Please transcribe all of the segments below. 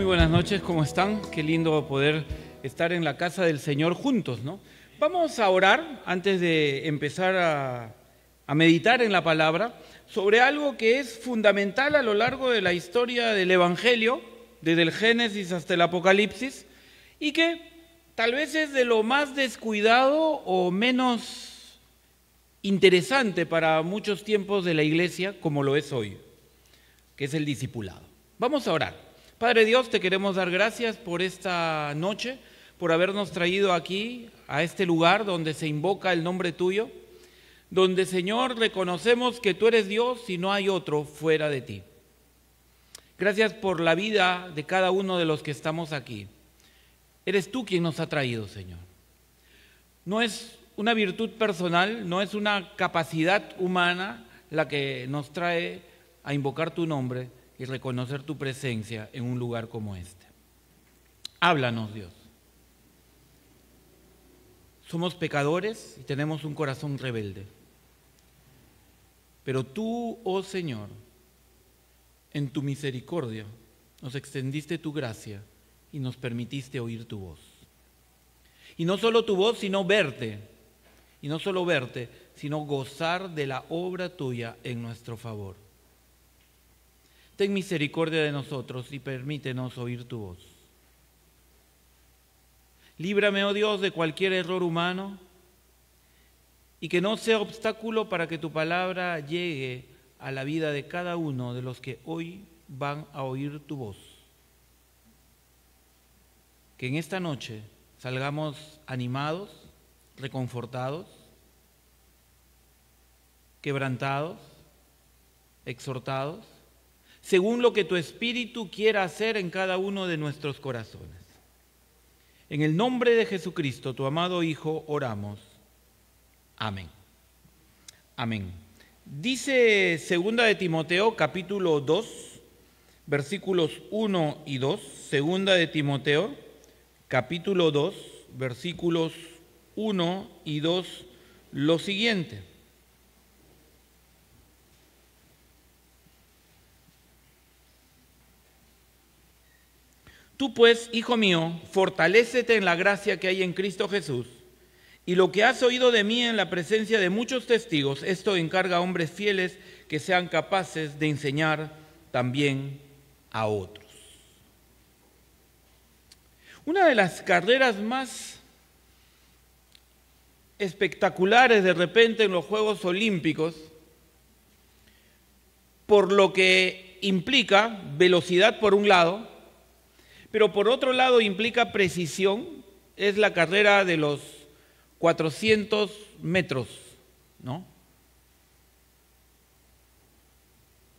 buenas noches, ¿cómo están? Qué lindo poder estar en la casa del Señor juntos, ¿no? Vamos a orar antes de empezar a meditar en la palabra sobre algo que es fundamental a lo largo de la historia del Evangelio, desde el Génesis hasta el Apocalipsis, y que tal vez es de lo más descuidado o menos interesante para muchos tiempos de la iglesia, como lo es hoy, que es el discipulado. Vamos a orar. Padre Dios, te queremos dar gracias por esta noche, por habernos traído aquí, a este lugar donde se invoca el nombre tuyo, donde, Señor, reconocemos que tú eres Dios y no hay otro fuera de ti. Gracias por la vida de cada uno de los que estamos aquí. Eres tú quien nos ha traído, Señor. No es una virtud personal, no es una capacidad humana la que nos trae a invocar tu nombre y reconocer tu presencia en un lugar como este. Háblanos, Dios. Somos pecadores y tenemos un corazón rebelde. Pero tú, oh Señor, en tu misericordia nos extendiste tu gracia y nos permitiste oír tu voz. Y no solo tu voz, sino verte. Y no solo verte, sino gozar de la obra tuya en nuestro favor. Ten misericordia de nosotros y permítenos oír tu voz. Líbrame, oh Dios, de cualquier error humano y que no sea obstáculo para que tu palabra llegue a la vida de cada uno de los que hoy van a oír tu voz. Que en esta noche salgamos animados, reconfortados, quebrantados, exhortados, según lo que tu Espíritu quiera hacer en cada uno de nuestros corazones. En el nombre de Jesucristo, tu amado Hijo, oramos. Amén. Amén. Dice 2 de Timoteo, capítulo 2, versículos 1 y 2. 2 de Timoteo, capítulo 2, versículos 1 y 2, lo siguiente. Tú pues, hijo mío, fortalécete en la gracia que hay en Cristo Jesús, y lo que has oído de mí en la presencia de muchos testigos, esto encarga a hombres fieles que sean capaces de enseñar también a otros. Una de las carreras más espectaculares de repente en los Juegos Olímpicos, por lo que implica velocidad por un lado, pero por otro lado implica precisión, es la carrera de los 400 metros, ¿no?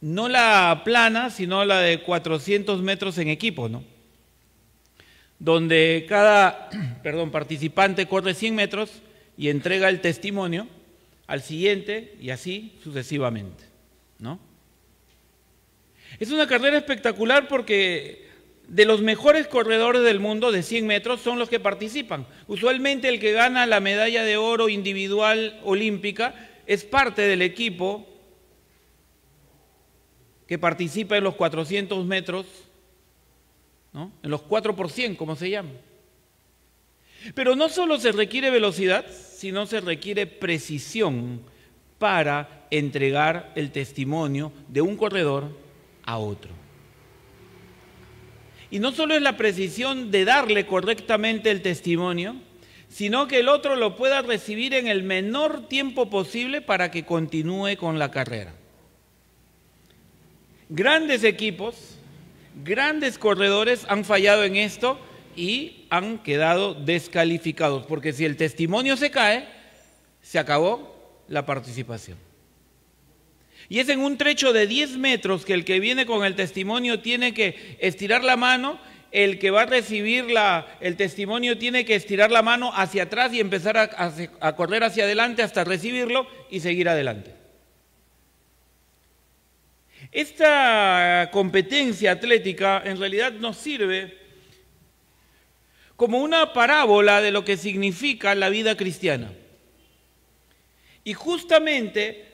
No la plana, sino la de 400 metros en equipo, ¿no? Donde cada participante corre 100 metros y entrega el testimonio al siguiente y así sucesivamente, ¿no? Es una carrera espectacular porque de los mejores corredores del mundo de 100 metros son los que participan. Usualmente el que gana la medalla de oro individual olímpica es parte del equipo que participa en los 400 metros, ¿no? En los 4x100, como se llama. Pero no solo se requiere velocidad, sino se requiere precisión para entregar el testimonio de un corredor a otro. Y no solo es la precisión de darle correctamente el testimonio, sino que el otro lo pueda recibir en el menor tiempo posible para que continúe con la carrera. Grandes equipos, grandes corredores han fallado en esto y han quedado descalificados, porque si el testimonio se cae, se acabó la participación. Y es en un trecho de 10 metros que el que viene con el testimonio tiene que estirar la mano, el que va a recibir el testimonio tiene que estirar la mano hacia atrás y empezar a correr hacia adelante hasta recibirlo y seguir adelante. Esta competencia atlética en realidad nos sirve como una parábola de lo que significa la vida cristiana. Y justamente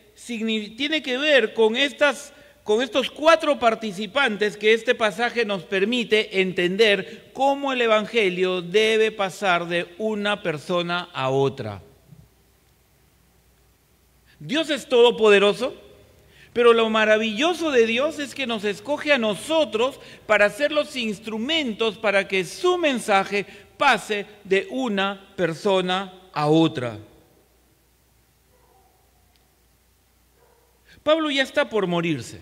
tiene que ver con estas con estos 4 participantes que este pasaje nos permite entender cómo el Evangelio debe pasar de una persona a otra. Dios es todopoderoso, pero lo maravilloso de Dios es que nos escoge a nosotros para ser los instrumentos para que su mensaje pase de una persona a otra. Pablo ya está por morirse.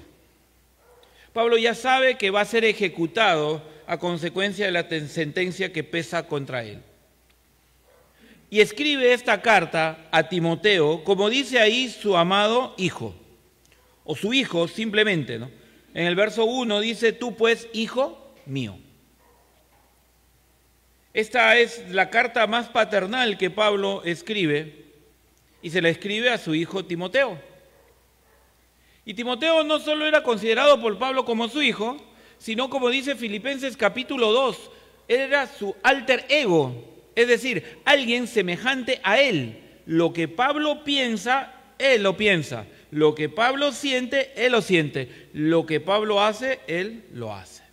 Pablo ya sabe que va a ser ejecutado a consecuencia de la sentencia que pesa contra él. Y escribe esta carta a Timoteo, como dice ahí su amado hijo, o su hijo simplemente, ¿no? En el verso 1 dice, tú pues, hijo mío. Esta es la carta más paternal que Pablo escribe, y se la escribe a su hijo Timoteo. Y Timoteo no solo era considerado por Pablo como su hijo, sino como dice Filipenses capítulo 2, era su alter ego, es decir, alguien semejante a él. Lo que Pablo piensa, él lo piensa. Lo que Pablo siente, él lo siente. Lo que Pablo hace, él lo hace.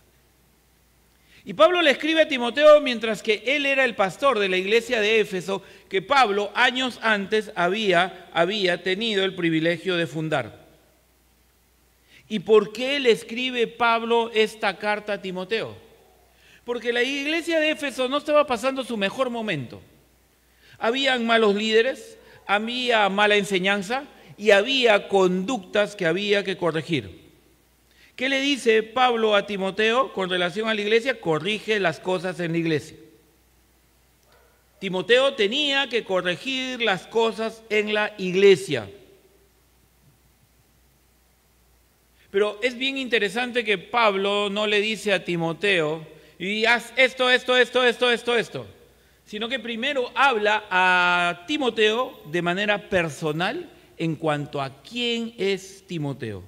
Y Pablo le escribe a Timoteo mientras que él era el pastor de la iglesia de Éfeso, que Pablo años antes había tenido el privilegio de fundar. ¿Y por qué le escribe Pablo esta carta a Timoteo? Porque la iglesia de Éfeso no estaba pasando su mejor momento. Habían malos líderes, había mala enseñanza y había conductas que había que corregir. ¿Qué le dice Pablo a Timoteo con relación a la iglesia? Corrige las cosas en la iglesia. Timoteo tenía que corregir las cosas en la iglesia. Pero es bien interesante que Pablo no le dice a Timoteo, y haz esto, sino que primero habla a Timoteo de manera personal en cuanto a quién es Timoteo.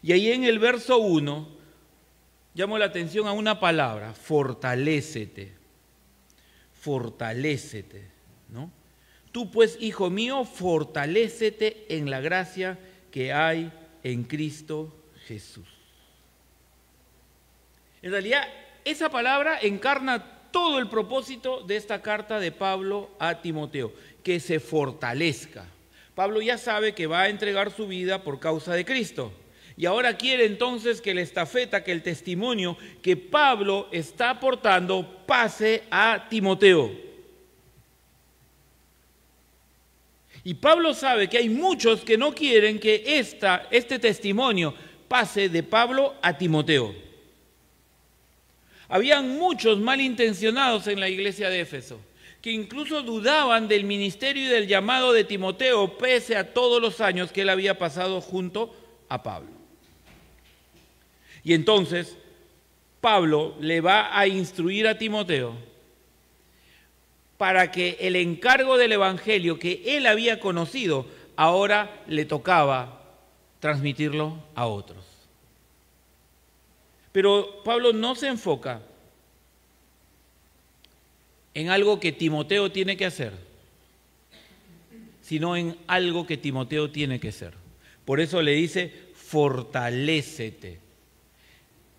Y ahí en el verso 1, llamo la atención a una palabra, fortalécete, fortalécete, ¿no? Tú pues, hijo mío, fortalécete en la gracia que hay en Cristo Jesús. En realidad, esa palabra encarna todo el propósito de esta carta de Pablo a Timoteo, que se fortalezca. Pablo ya sabe que va a entregar su vida por causa de Cristo. Y ahora quiere entonces que la estafeta, que el testimonio que Pablo está aportando pase a Timoteo. Y Pablo sabe que hay muchos que no quieren que este testimonio pase de Pablo a Timoteo. Habían muchos malintencionados en la iglesia de Éfeso, que incluso dudaban del ministerio y del llamado de Timoteo, pese a todos los años que él había pasado junto a Pablo. Y entonces Pablo le va a instruir a Timoteo para que el encargo del evangelio que él había conocido, ahora le tocaba transmitirlo a otros. Pero Pablo no se enfoca en algo que Timoteo tiene que hacer, sino en algo que Timoteo tiene que ser. Por eso le dice, fortalécete.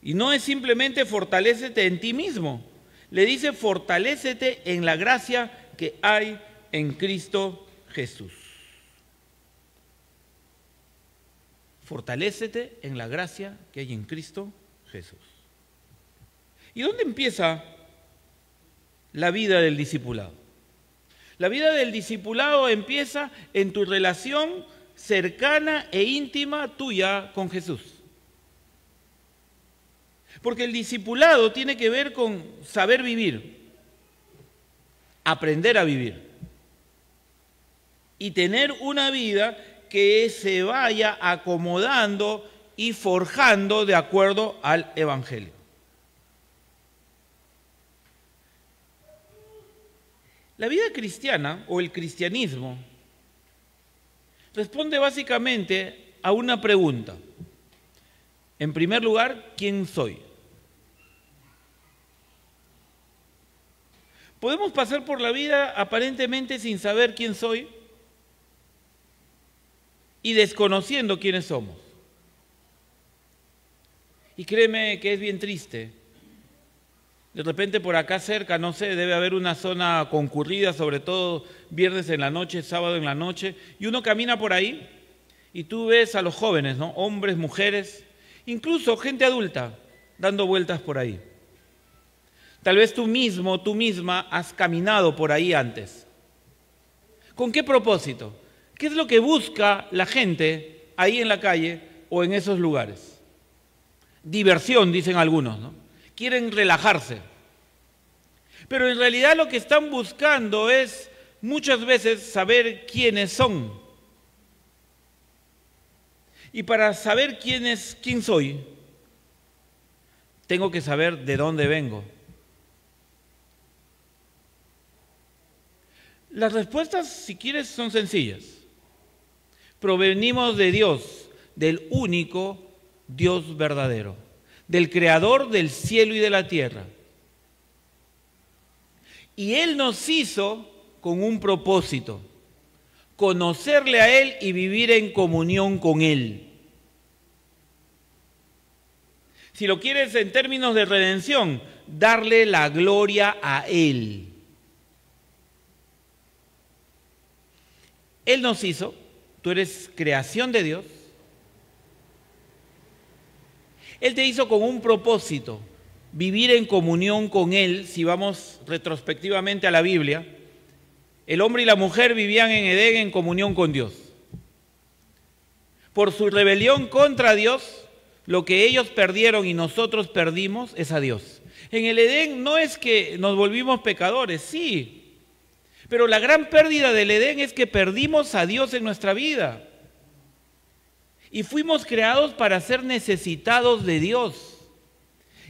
Y no es simplemente fortalécete en ti mismo, le dice fortalécete en la gracia que hay en Cristo Jesús. Fortalécete en la gracia que hay en Cristo Jesús. ¿Y dónde empieza la vida del discipulado? La vida del discipulado empieza en tu relación cercana e íntima tuya con Jesús. Porque el discipulado tiene que ver con saber vivir, aprender a vivir y tener una vida que se vaya acomodando y forjando de acuerdo al Evangelio. La vida cristiana o el cristianismo responde básicamente a una pregunta. En primer lugar, ¿quién soy? ¿Podemos pasar por la vida aparentemente sin saber quién soy y desconociendo quiénes somos? Y créeme que es bien triste. De repente por acá cerca, no sé, debe haber una zona concurrida, sobre todo viernes en la noche, sábado en la noche, y uno camina por ahí y tú ves a los jóvenes, ¿no? Hombres, mujeres, incluso gente adulta, dando vueltas por ahí. Tal vez tú mismo, tú misma has caminado por ahí antes. ¿Con qué propósito? ¿Qué es lo que busca la gente ahí en la calle o en esos lugares? Diversión, dicen algunos, ¿no? Quieren relajarse. Pero en realidad lo que están buscando es muchas veces saber quiénes son. Y para saber quién soy, tengo que saber de dónde vengo. Las respuestas, si quieres, son sencillas. Provenimos de Dios, del único Dios verdadero, del Creador del cielo y de la tierra. Y Él nos hizo con un propósito: conocerle a Él y vivir en comunión con Él. Si lo quieres en términos de redención, darle la gloria a Él. Él nos hizo, tú eres creación de Dios. Él te hizo con un propósito: vivir en comunión con Él. Si vamos retrospectivamente a la Biblia, el hombre y la mujer vivían en Edén en comunión con Dios. Por su rebelión contra Dios, lo que ellos perdieron y nosotros perdimos es a Dios. En el Edén no es que nos volvimos pecadores, sí, pero la gran pérdida del Edén es que perdimos a Dios en nuestra vida. Y fuimos creados para ser necesitados de Dios.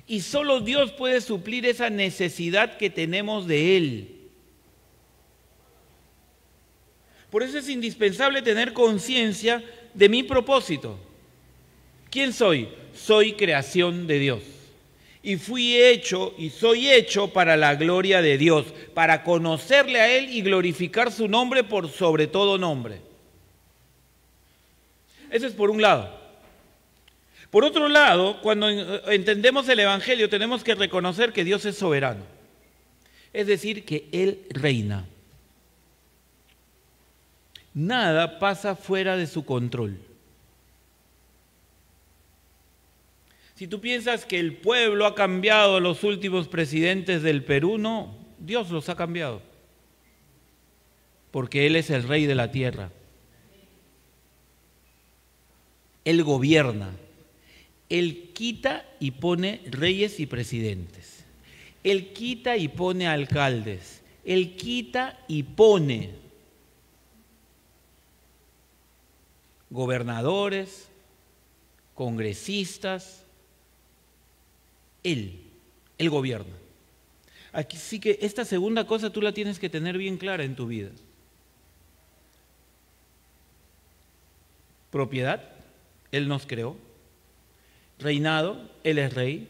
Y solo Dios puede suplir esa necesidad que tenemos de Él. Por eso es indispensable tener conciencia de mi propósito. ¿Quién soy? Soy creación de Dios. Y fui hecho y soy hecho para la gloria de Dios, para conocerle a Él y glorificar su nombre por sobre todo nombre. Eso es por un lado. Por otro lado, cuando entendemos el Evangelio, tenemos que reconocer que Dios es soberano. Es decir, que Él reina. Nada pasa fuera de su control. Si tú piensas que el pueblo ha cambiado a los últimos presidentes del Perú, no, Dios los ha cambiado. Porque Él es el rey de la tierra. Él gobierna. Él quita y pone reyes y presidentes. Él quita y pone alcaldes. Él quita y pone gobernadores, congresistas. Él gobierna. Así que esta segunda cosa tú la tienes que tener bien clara en tu vida. Propiedad, Él nos creó. Reinado, Él es rey.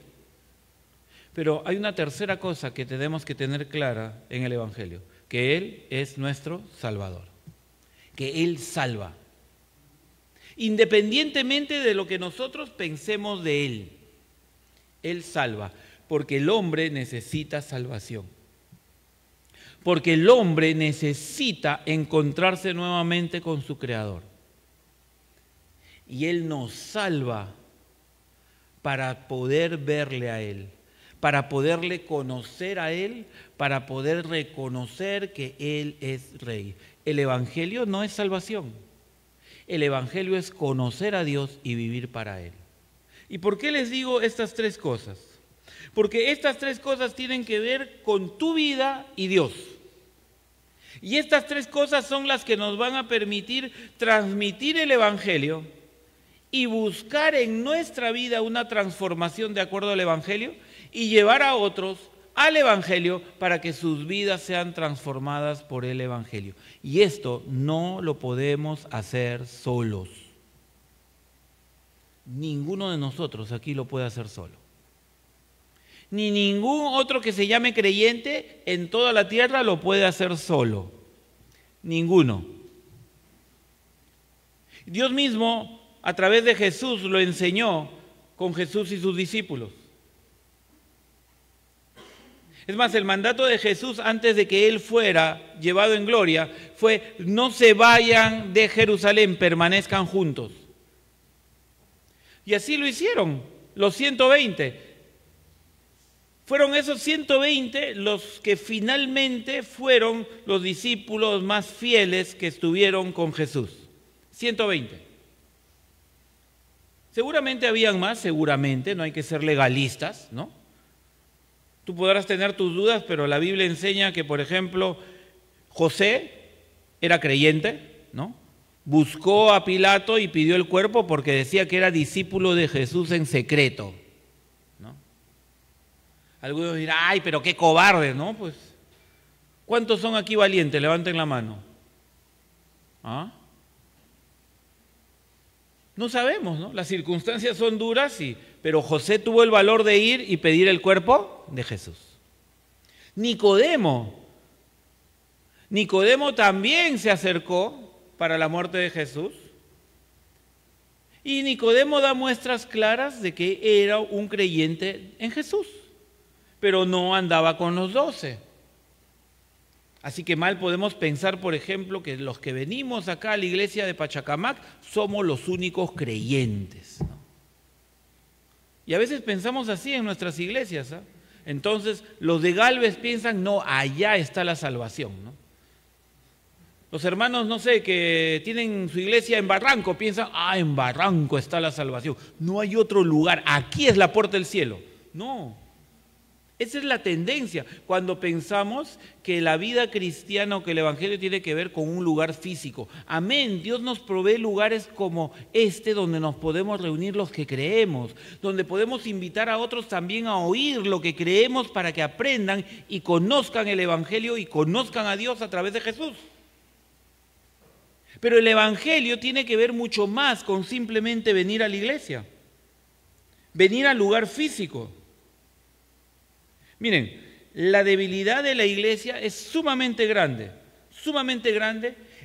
Pero hay una tercera cosa que tenemos que tener clara en el Evangelio, que Él es nuestro Salvador, que Él salva. Independientemente de lo que nosotros pensemos de Él, Él salva, porque el hombre necesita salvación. Porque el hombre necesita encontrarse nuevamente con su Creador. Y Él nos salva para poder verle a Él, para poderle conocer a Él, para poder reconocer que Él es Rey. El Evangelio no es salvación. El Evangelio es conocer a Dios y vivir para Él. ¿Y por qué les digo estas tres cosas? Porque estas tres cosas tienen que ver con tu vida y Dios. Y estas tres cosas son las que nos van a permitir transmitir el Evangelio y buscar en nuestra vida una transformación de acuerdo al Evangelio y llevar a otros al Evangelio para que sus vidas sean transformadas por el Evangelio. Y esto no lo podemos hacer solos. Ninguno de nosotros aquí lo puede hacer solo. Ni ningún otro que se llame creyente en toda la tierra lo puede hacer solo. Ninguno. Dios mismo, a través de Jesús, lo enseñó con Jesús y sus discípulos. Es más, el mandato de Jesús antes de que Él fuera llevado en gloria fue: no se vayan de Jerusalén, permanezcan juntos. Y así lo hicieron, los 120. Fueron esos 120 los que finalmente fueron los discípulos más fieles que estuvieron con Jesús. 120. Seguramente habían más, seguramente, no hay que ser legalistas, ¿no? Tú podrás tener tus dudas, pero la Biblia enseña que, por ejemplo, José era creyente, ¿no? Buscó a Pilato y pidió el cuerpo porque decía que era discípulo de Jesús en secreto, ¿no? Algunos dirán: ay, pero qué cobarde, ¿no? Pues, ¿cuántos son aquí valientes? Levanten la mano. ¿Ah? No sabemos, ¿no? Las circunstancias son duras, sí, pero José tuvo el valor de ir y pedir el cuerpo de Jesús. Nicodemo también se acercó para la muerte de Jesús. Y Nicodemo da muestras claras de que era un creyente en Jesús, pero no andaba con los 12. Así que mal podemos pensar, por ejemplo, que los que venimos acá a la iglesia de Pachacamac somos los únicos creyentes, ¿no? Y a veces pensamos así en nuestras iglesias, ¿eh? Entonces, los de Galvez piensan: no, allá está la salvación, ¿no? Los hermanos, no sé, que tienen su iglesia en Barranco, piensan: en Barranco está la salvación. No hay otro lugar, aquí es la puerta del cielo. No. Esa es la tendencia cuando pensamos que la vida cristiana o que el evangelio tiene que ver con un lugar físico. Amén, Dios nos provee lugares como este donde nos podemos reunir los que creemos, donde podemos invitar a otros también a oír lo que creemos para que aprendan y conozcan el evangelio y conozcan a Dios a través de Jesús. Pero el evangelio tiene que ver mucho más con simplemente venir a la iglesia, venir al lugar físico. Miren, la debilidad de la iglesia es sumamente grande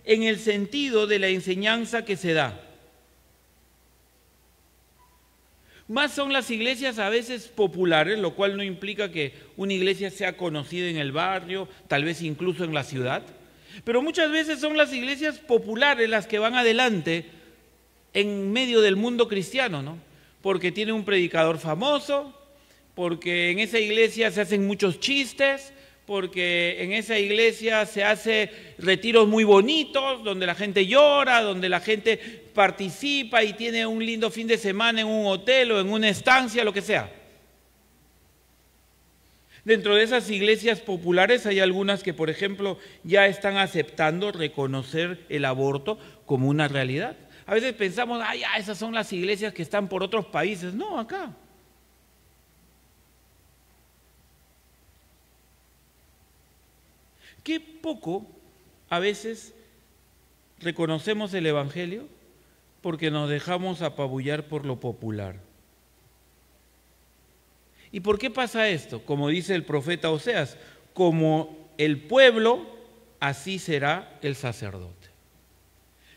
en el sentido de la enseñanza que se da. Más son las iglesias a veces populares, lo cual no implica que una iglesia sea conocida en el barrio, tal vez incluso en la ciudad, pero muchas veces son las iglesias populares las que van adelante en medio del mundo cristiano, ¿no? Porque tiene un predicador famoso, porque en esa iglesia se hacen muchos chistes, porque en esa iglesia se hace retiros muy bonitos, donde la gente llora, donde la gente participa y tiene un lindo fin de semana en un hotel o en una estancia, lo que sea. Dentro de esas iglesias populares hay algunas que, por ejemplo, ya están aceptando reconocer el aborto como una realidad. A veces pensamos: esas son las iglesias que están por otros países. No, acá. Qué poco a veces reconocemos el evangelio porque nos dejamos apabullar por lo popular. ¿Y por qué pasa esto? Como dice el profeta Oseas: como el pueblo, así será el sacerdote.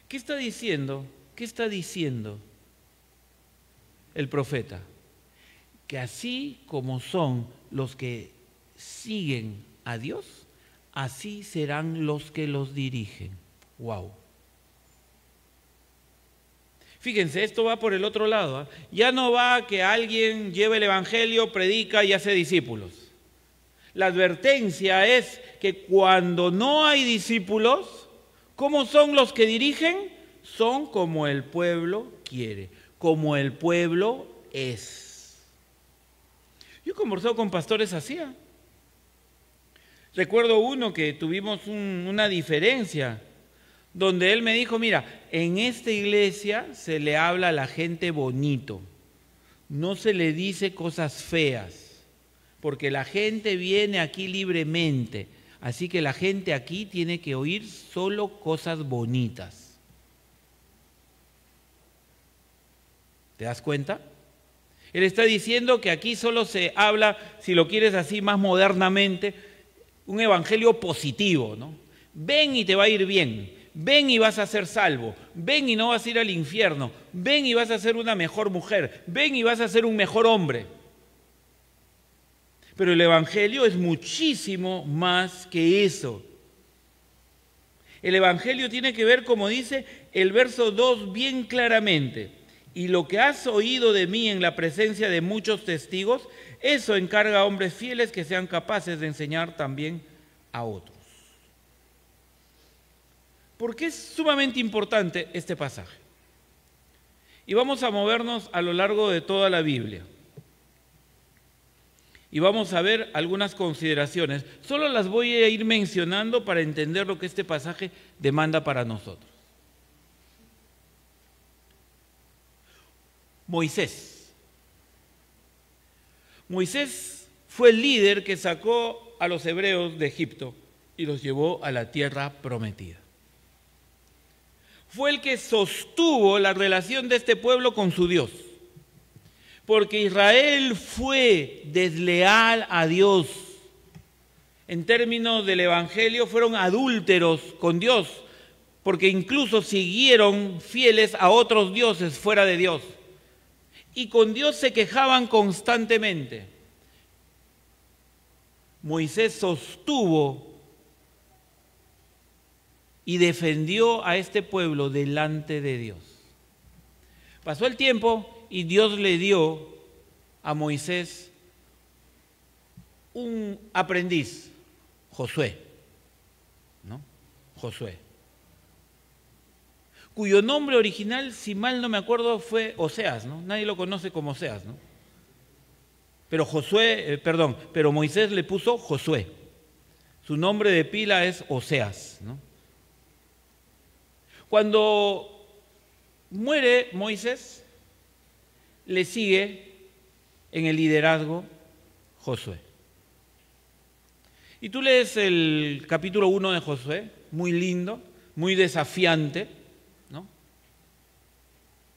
¿Qué está diciendo? ¿Qué está diciendo el profeta? Que así como son los que siguen a Dios, así serán los que los dirigen. ¡Wow! Fíjense, esto va por el otro lado, ¿eh? Ya no va que alguien lleve el evangelio, predica y hace discípulos. La advertencia es que cuando no hay discípulos, ¿cómo son los que dirigen? Son como el pueblo quiere, como el pueblo es. Yo he conversado con pastores así, ¿eh? Recuerdo uno que tuvimos una diferencia, donde él me dijo: mira, en esta iglesia se le habla a la gente bonito, no se le dice cosas feas, porque la gente viene aquí libremente, así que la gente aquí tiene que oír solo cosas bonitas. ¿Te das cuenta? Él está diciendo que aquí solo se habla, si lo quieres así más modernamente, un evangelio positivo, ¿no? Ven y te va a ir bien. ven y vas a ser salvo, ven y no vas a ir al infierno, ven y vas a ser una mejor mujer, ven y vas a ser un mejor hombre. Pero el Evangelio es muchísimo más que eso. El Evangelio tiene que ver, como dice el verso 2 bien claramente, y lo que has oído de mí en la presencia de muchos testigos, eso encarga a hombres fieles que sean capaces de enseñar también a otros. ¿Por qué es sumamente importante este pasaje? Y vamos a movernos a lo largo de toda la Biblia. Y vamos a ver algunas consideraciones. Solo las voy a ir mencionando para entender lo que este pasaje demanda para nosotros. Moisés. Moisés fue el líder que sacó a los hebreos de Egipto y los llevó a la tierra prometida. Fue el que sostuvo la relación de este pueblo con su Dios. Porque Israel fue desleal a Dios. En términos del Evangelio, fueron adúlteros con Dios, porque incluso siguieron fieles a otros dioses fuera de Dios. Y con Dios se quejaban constantemente. Moisés sostuvo y defendió a este pueblo delante de Dios. Pasó el tiempo y Dios le dio a Moisés un aprendiz, Josué, ¿no? Josué, cuyo nombre original, si mal no me acuerdo, fue Oseas, ¿no? Nadie lo conoce como Oseas, ¿no? Pero Moisés le puso Josué. Su nombre de pila es Oseas, ¿no? Cuando muere Moisés, le sigue en el liderazgo Josué. Y tú lees el capítulo 1 de Josué, muy lindo, muy desafiante, ¿no?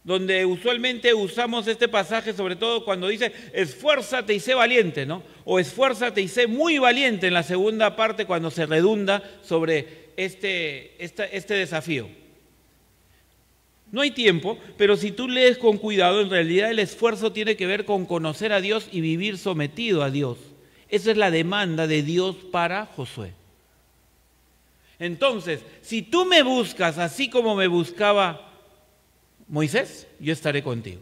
Donde usualmente usamos este pasaje, sobre todo cuando dice, esfuérzate y sé valiente, ¿no? O esfuérzate y sé muy valiente en la segunda parte cuando se redunda sobre este desafío. No hay tiempo, pero si tú lees con cuidado, en realidad el esfuerzo tiene que ver con conocer a Dios y vivir sometido a Dios. Esa es la demanda de Dios para Josué. Entonces, si tú me buscas así como me buscaba Moisés, yo estaré contigo.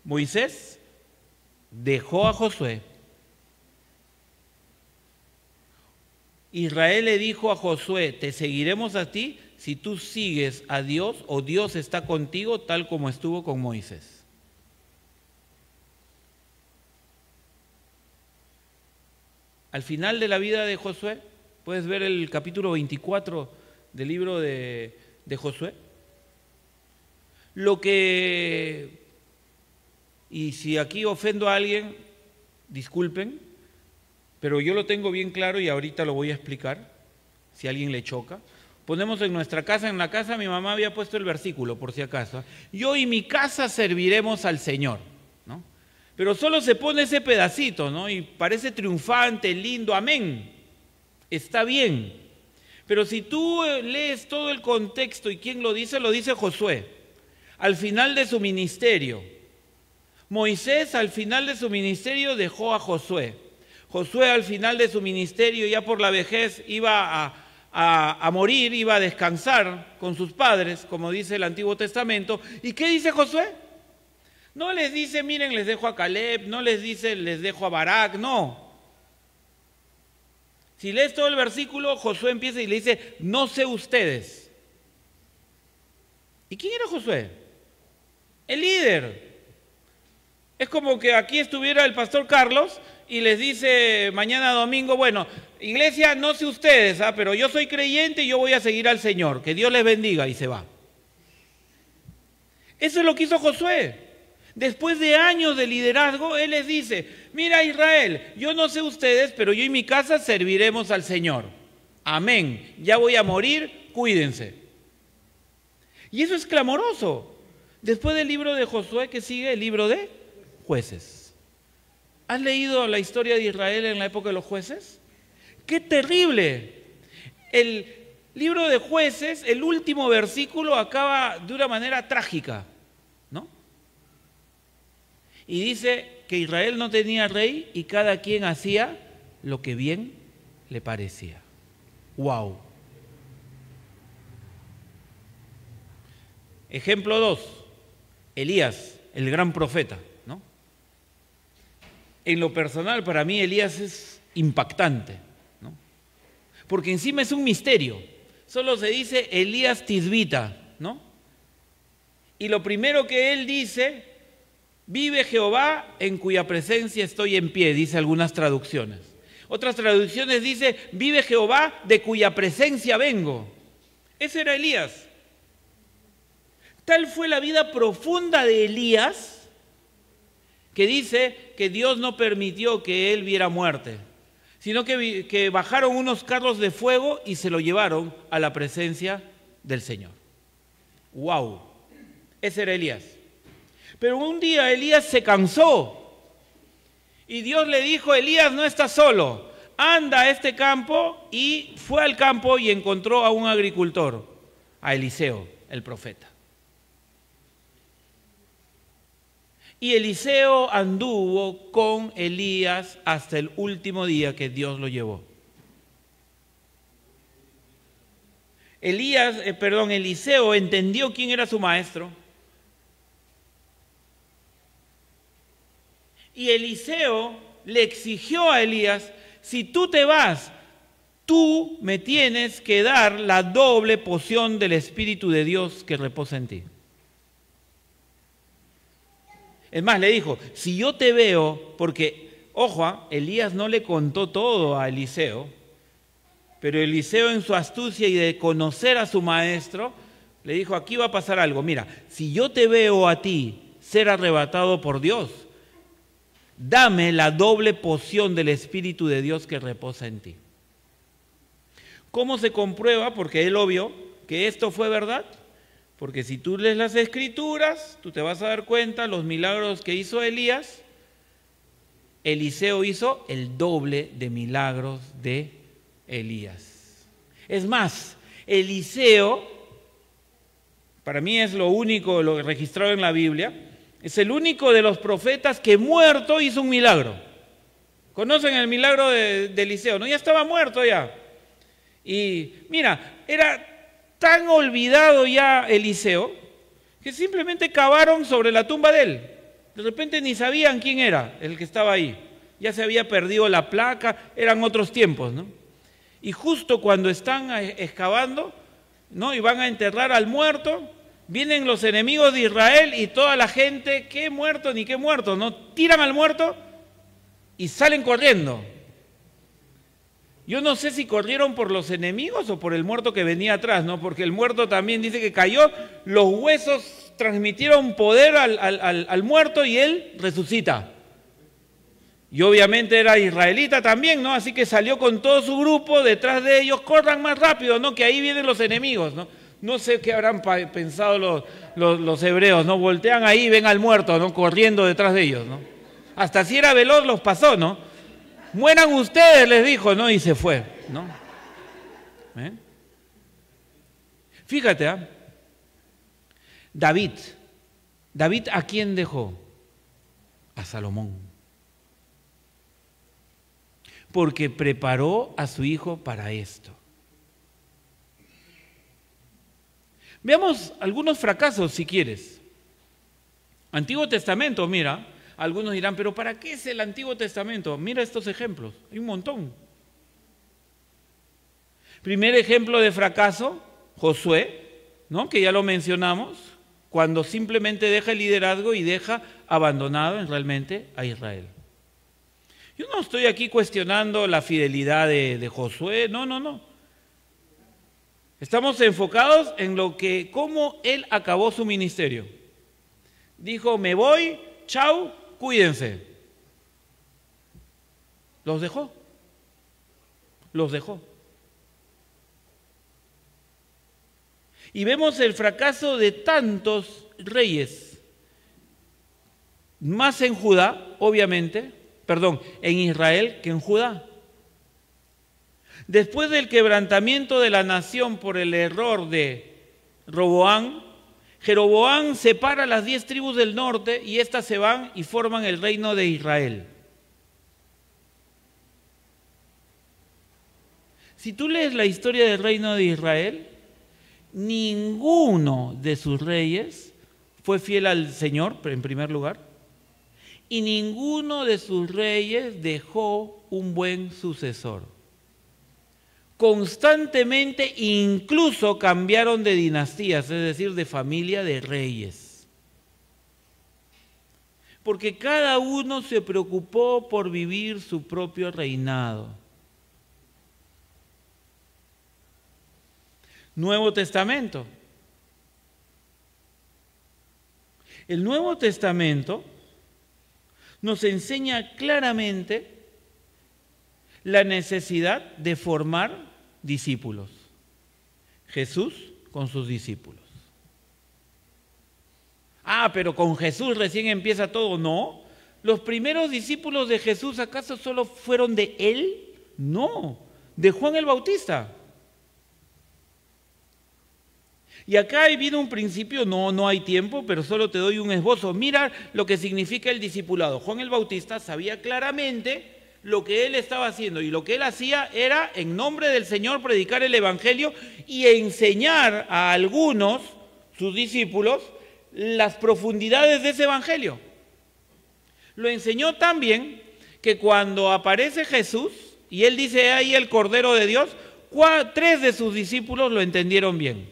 Moisés dejó a Josué. Israel le dijo a Josué, te seguiremos a ti si tú sigues a Dios o Dios está contigo tal como estuvo con Moisés. Al final de la vida de Josué, puedes ver el capítulo 24 del libro de Josué. Y si aquí ofendo a alguien, disculpen, pero yo lo tengo bien claro y ahorita lo voy a explicar, si a alguien le choca. Ponemos en nuestra casa, en la casa mi mamá había puesto el versículo, por si acaso. Yo y mi casa serviremos al Señor, ¿no? Pero solo se pone ese pedacito, ¿no? Y parece triunfante, lindo, amén. Está bien. Pero si tú lees todo el contexto y quién lo dice Josué, al final de su ministerio. Moisés al final de su ministerio dejó a Josué. Josué al final de su ministerio, ya por la vejez, iba a morir, iba a descansar con sus padres, como dice el Antiguo Testamento. ¿Y qué dice Josué? No les dice, miren, les dejo a Caleb, no les dice, les dejo a Barak, no. Si lees todo el versículo, Josué empieza y le dice, no sé ustedes. ¿Y quién era Josué? El líder. Es como que aquí estuviera el pastor Carlos y les dice mañana domingo, bueno, iglesia, no sé ustedes, pero yo soy creyente y yo voy a seguir al Señor, que Dios les bendiga, y se va. Eso es lo que hizo Josué. Después de años de liderazgo, él les dice, mira Israel, yo no sé ustedes, pero yo y mi casa serviremos al Señor. Amén. Ya voy a morir, cuídense. Y eso es clamoroso. Después del libro de Josué, que sigue el libro de Jueces. ¿Has leído la historia de Israel en la época de los jueces? ¡Qué terrible! El libro de Jueces, el último versículo acaba de una manera trágica, ¿no? Y dice que Israel no tenía rey y cada quien hacía lo que bien le parecía. ¡Wow! Ejemplo 2, Elías, el gran profeta, ¿no? En lo personal, para mí Elías es impactante, ¿no? Porque encima es un misterio. Solo se dice Elías Tisbita, ¿no? Y lo primero que él dice, vive Jehová en cuya presencia estoy en pie, dice algunas traducciones. Otras traducciones dice, vive Jehová de cuya presencia vengo. Ese era Elías. Tal fue la vida profunda de Elías, que dice que Dios no permitió que él viera muerte, sino que bajaron unos carros de fuego y se lo llevaron a la presencia del Señor. ¡Wow! Ese era Elías. Pero un día Elías se cansó y Dios le dijo, Elías, no estás solo, anda a este campo, y fue al campo y encontró a un agricultor, a Eliseo, el profeta. Y Eliseo anduvo con Elías hasta el último día que Dios lo llevó. Eliseo entendió quién era su maestro. Y Eliseo le exigió a Elías, si tú te vas, tú me tienes que dar la doble porción del Espíritu de Dios que reposa en ti. Es más, le dijo, si yo te veo, porque, ojo, Elías no le contó todo a Eliseo, pero Eliseo en su astucia y de conocer a su maestro, le dijo, aquí va a pasar algo, mira, si yo te veo a ti ser arrebatado por Dios, dame la doble porción del Espíritu de Dios que reposa en ti. ¿Cómo se comprueba? Porque es obvio que esto fue verdad. Porque si tú lees las Escrituras, tú te vas a dar cuenta los milagros que hizo Elías. Eliseo hizo el doble de milagros de Elías. Es más, Eliseo, para mí es lo único lo registrado en la Biblia, es el único de los profetas que muerto hizo un milagro. ¿Conocen el milagro de Eliseo? ¿No? Ya estaba muerto ya. Y mira, era tan olvidado ya Eliseo, que simplemente cavaron sobre la tumba de él. De repente ni sabían quién era el que estaba ahí. Ya se había perdido la placa, eran otros tiempos, ¿no? Y justo cuando están excavando, ¿no? Y van a enterrar al muerto, vienen los enemigos de Israel y toda la gente, ¿qué muerto ni qué muerto? ¿No? Tiran al muerto y salen corriendo. Yo no sé si corrieron por los enemigos o por el muerto que venía atrás, ¿no? Porque el muerto también dice que cayó, los huesos transmitieron poder al muerto y él resucita. Y obviamente era israelita también, ¿no? Así que salió con todo su grupo detrás de ellos, corran más rápido, ¿no? Que ahí vienen los enemigos, ¿no? No sé qué habrán pensado los hebreos, ¿no? Voltean ahí y ven al muerto, ¿no? Corriendo detrás de ellos, ¿no? Hasta si era veloz los pasó, ¿no? Mueran ustedes, les dijo, ¿no? Y se fue, ¿no? Fíjate, ¿eh? David, ¿a quién dejó? A Salomón. Porque preparó a su hijo para esto. Veamos algunos fracasos, si quieres. Antiguo Testamento, mira. Algunos dirán, pero ¿para qué es el Antiguo Testamento? Mira estos ejemplos, hay un montón. Primer ejemplo de fracaso, Josué, ¿no? Que ya lo mencionamos, cuando simplemente deja el liderazgo y deja abandonado realmente a Israel. Yo no estoy aquí cuestionando la fidelidad de Josué, no. Estamos enfocados en cómo él acabó su ministerio. Dijo, me voy, chau, cuídense. Los dejó. Y vemos el fracaso de tantos reyes, más en Judá, obviamente, en Israel que en Judá. Después del quebrantamiento de la nación por el error de Roboam, Jeroboam separa las 10 tribus del norte y éstas se van y forman el reino de Israel. Si tú lees la historia del reino de Israel, ninguno de sus reyes fue fiel al Señor, en primer lugar, y ninguno de sus reyes dejó un buen sucesor. Constantemente incluso cambiaron de dinastías, es decir, de familia de reyes. Porque cada uno se preocupó por vivir su propio reinado. Nuevo Testamento. El Nuevo Testamento nos enseña claramente la necesidad de formar discípulos. Jesús con sus discípulos. Pero con Jesús recién empieza todo. No. ¿Los primeros discípulos de Jesús acaso solo fueron de él? No, de Juan el Bautista. Y acá viene un principio, no hay tiempo, pero solo te doy un esbozo. Mira lo que significa el discipulado. Juan el Bautista sabía claramente lo que él estaba haciendo, y lo que él hacía era, en nombre del Señor, predicar el Evangelio y enseñar a algunos, sus discípulos, las profundidades de ese Evangelio. Lo enseñó tan bien que cuando aparece Jesús, y él dice ahí el Cordero de Dios, 3 de sus discípulos lo entendieron bien.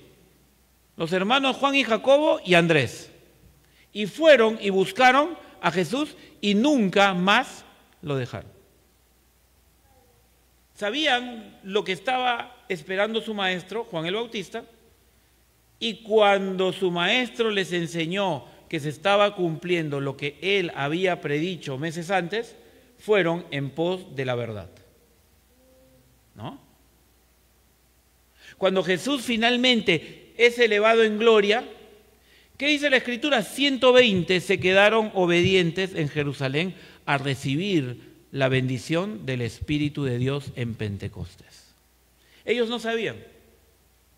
Los hermanos Juan y Jacobo y Andrés. Y fueron y buscaron a Jesús y nunca más lo dejaron. Sabían lo que estaba esperando su maestro, Juan el Bautista, y cuando su maestro les enseñó que se estaba cumpliendo lo que él había predicho meses antes, fueron en pos de la verdad. ¿No? Cuando Jesús finalmente es elevado en gloria, ¿qué dice la Escritura? 120 se quedaron obedientes en Jerusalén a recibir la bendición del Espíritu de Dios en Pentecostés. Ellos no sabían.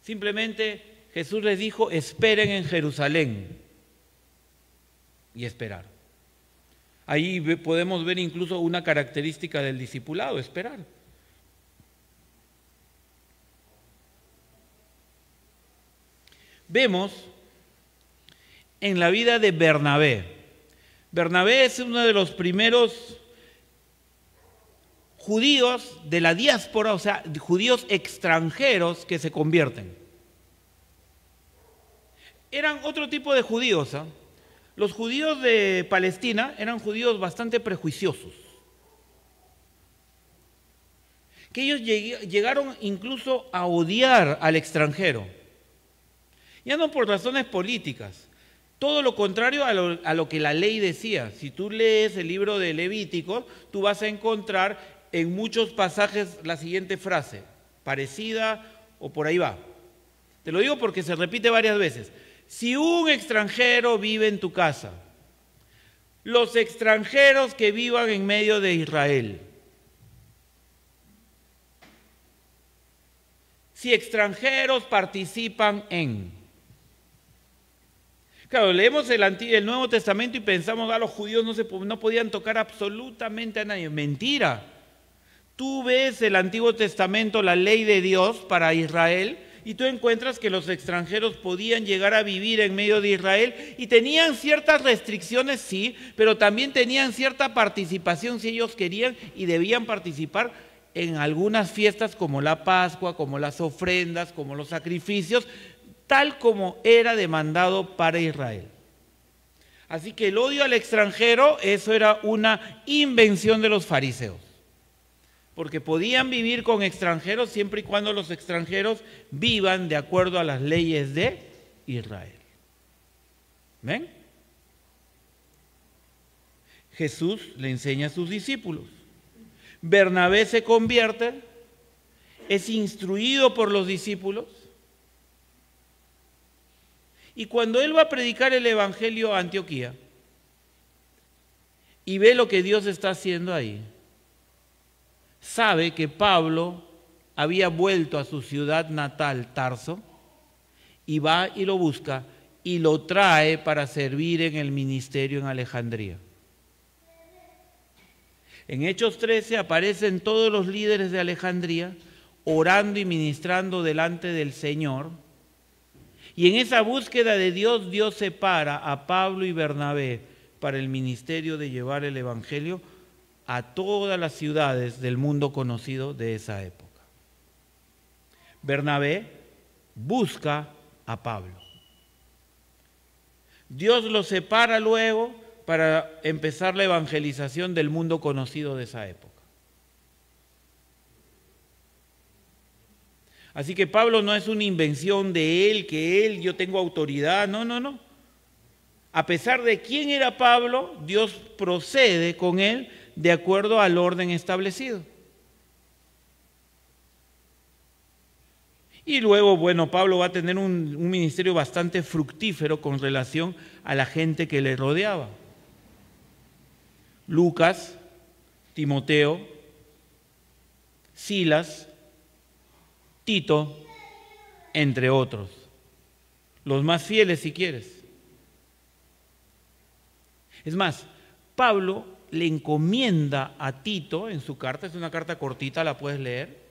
Simplemente Jesús les dijo, esperen en Jerusalén. Y esperar. Ahí podemos ver incluso una característica del discipulado, esperar. Vemos en la vida de Bernabé. Bernabé es uno de los primeros judíos de la diáspora, o sea, judíos extranjeros que se convierten. Eran otro tipo de judíos. Los judíos de Palestina eran judíos bastante prejuiciosos. Que ellos llegaron incluso a odiar al extranjero. Ya no por razones políticas, todo lo contrario a lo que la ley decía. Si tú lees el libro de Levítico, tú vas a encontrar en muchos pasajes la siguiente frase, parecida o por ahí va. Te lo digo porque se repite varias veces. Si un extranjero vive en tu casa, los extranjeros que vivan en medio de Israel, si extranjeros participan en... Claro, leemos el Nuevo Testamento y pensamos, los judíos no podían tocar absolutamente a nadie. Mentira. Tú ves el Antiguo Testamento, la ley de Dios para Israel, y tú encuentras que los extranjeros podían llegar a vivir en medio de Israel y tenían ciertas restricciones, sí, pero también tenían cierta participación si ellos querían y debían participar en algunas fiestas como la Pascua, como las ofrendas, como los sacrificios, tal como era demandado para Israel. Así que el odio al extranjero, eso era una invención de los fariseos. Porque podían vivir con extranjeros siempre y cuando los extranjeros vivan de acuerdo a las leyes de Israel. ¿Ven? Jesús le enseña a sus discípulos. Bernabé se convierte, es instruido por los discípulos, y cuando él va a predicar el Evangelio a Antioquía y ve lo que Dios está haciendo ahí, sabe que Pablo había vuelto a su ciudad natal, Tarso, y va y lo busca y lo trae para servir en el ministerio en Alejandría. En Hechos 13 aparecen todos los líderes de Alejandría orando y ministrando delante del Señor. Y en esa búsqueda de Dios, Dios separa a Pablo y Bernabé para el ministerio de llevar el Evangelio a todas las ciudades del mundo conocido de esa época. Bernabé busca a Pablo. Dios lo separa luego para empezar la evangelización del mundo conocido de esa época. Así que Pablo no es una invención de él, yo tengo autoridad, no. A pesar de quién era Pablo, Dios procede con él de acuerdo al orden establecido. Y luego, bueno, Pablo va a tener un ministerio bastante fructífero con relación a la gente que le rodeaba. Lucas, Timoteo, Silas, Tito, entre otros. Los más fieles, si quieres. Es más, Pablo le encomienda a Tito en su carta, es una carta cortita, la puedes leer.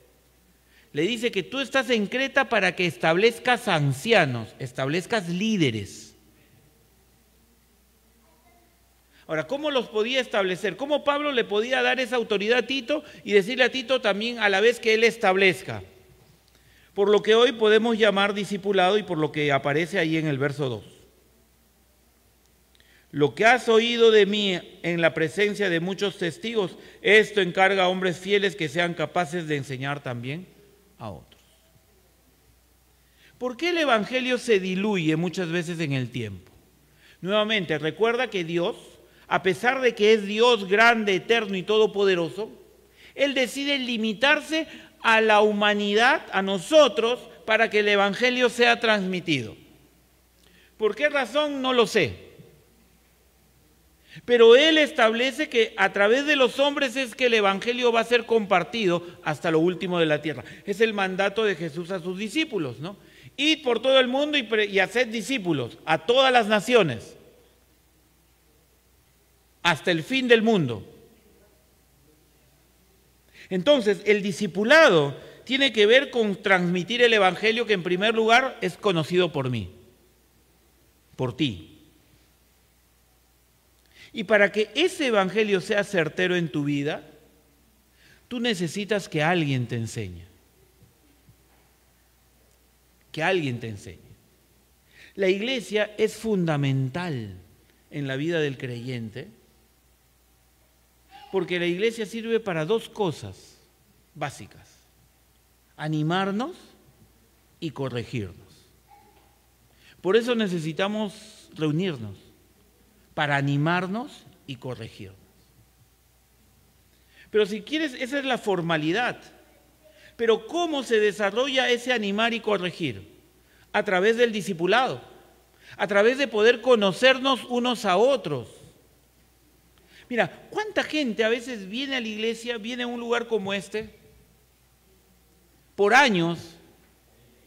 Le dice que tú estás en Creta para que establezcas ancianos, establezcas líderes. Ahora, ¿cómo los podía establecer? ¿Cómo Pablo le podía dar esa autoridad a Tito y decirle a Tito también a la vez que él establezca? Por lo que hoy podemos llamar discipulado y por lo que aparece ahí en el verso 2. Lo que has oído de mí en la presencia de muchos testigos, esto encarga a hombres fieles que sean capaces de enseñar también a otros. ¿Por qué el Evangelio se diluye muchas veces en el tiempo? Nuevamente, recuerda que Dios, a pesar de que es Dios grande, eterno y todopoderoso, Él decide limitarse a la humanidad, a nosotros, para que el Evangelio sea transmitido. ¿Por qué razón? No lo sé. Pero Él establece que a través de los hombres es que el Evangelio va a ser compartido hasta lo último de la tierra. Es el mandato de Jesús a sus discípulos, ¿no? Id por todo el mundo y haced discípulos a todas las naciones, hasta el fin del mundo. Entonces, el discipulado tiene que ver con transmitir el Evangelio que en primer lugar es conocido por mí, por ti. Y para que ese Evangelio sea certero en tu vida, tú necesitas que alguien te enseñe. Que alguien te enseñe. La iglesia es fundamental en la vida del creyente porque la iglesia sirve para dos cosas básicas: animarnos y corregirnos. Por eso necesitamos reunirnos, para animarnos y corregirnos. Pero si quieres, esa es la formalidad. Pero ¿cómo se desarrolla ese animar y corregir? A través del discipulado, a través de poder conocernos unos a otros. Mira, ¿cuánta gente a veces viene a la iglesia, viene a un lugar como este, por años,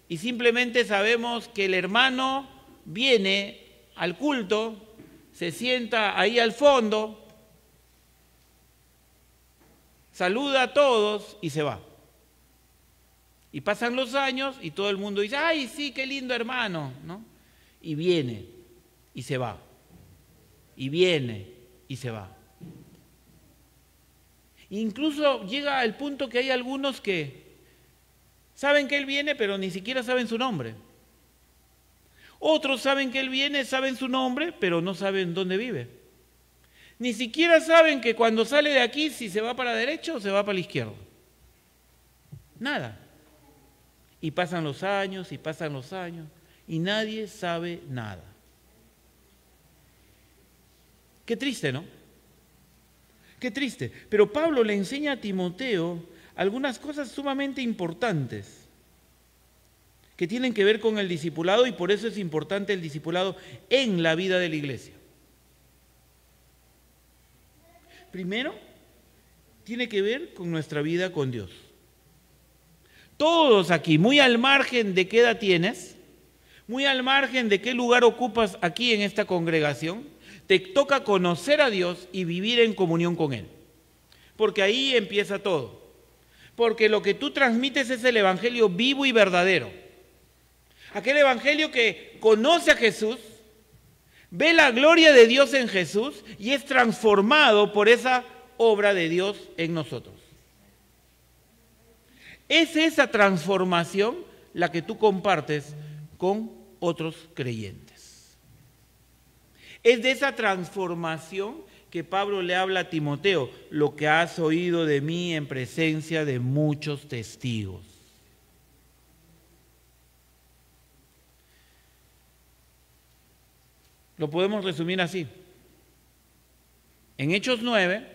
y simplemente sabemos que el hermano viene al culto, se sienta ahí al fondo, saluda a todos y se va? Y pasan los años y todo el mundo dice, ¡ay, sí, qué lindo hermano!, ¿no? Y viene y se va. Y viene y se va. Incluso llega al punto que hay algunos que saben que él viene, pero ni siquiera saben su nombre. Otros saben que él viene, saben su nombre, pero no saben dónde vive. Ni siquiera saben que cuando sale de aquí, si se va para la derecha o se va para la izquierda. Nada. Y pasan los años, y nadie sabe nada. Qué triste, ¿no? Qué triste. Pero Pablo le enseña a Timoteo algunas cosas sumamente importantes que tienen que ver con el discipulado, y por eso es importante el discipulado en la vida de la iglesia. Primero, tiene que ver con nuestra vida con Dios. todos aquí, muy al margen de qué edad tienes, muy al margen de qué lugar ocupas aquí en esta congregación, te toca conocer a Dios y vivir en comunión con Él. Porque ahí empieza todo. Porque lo que tú transmites es el evangelio vivo y verdadero. Aquel evangelio que conoce a Jesús, ve la gloria de Dios en Jesús y es transformado por esa obra de Dios en nosotros. Es esa transformación la que tú compartes con otros creyentes. Es de esa transformación que Pablo le habla a Timoteo, lo que has oído de mí en presencia de muchos testigos. Lo podemos resumir así. En Hechos 9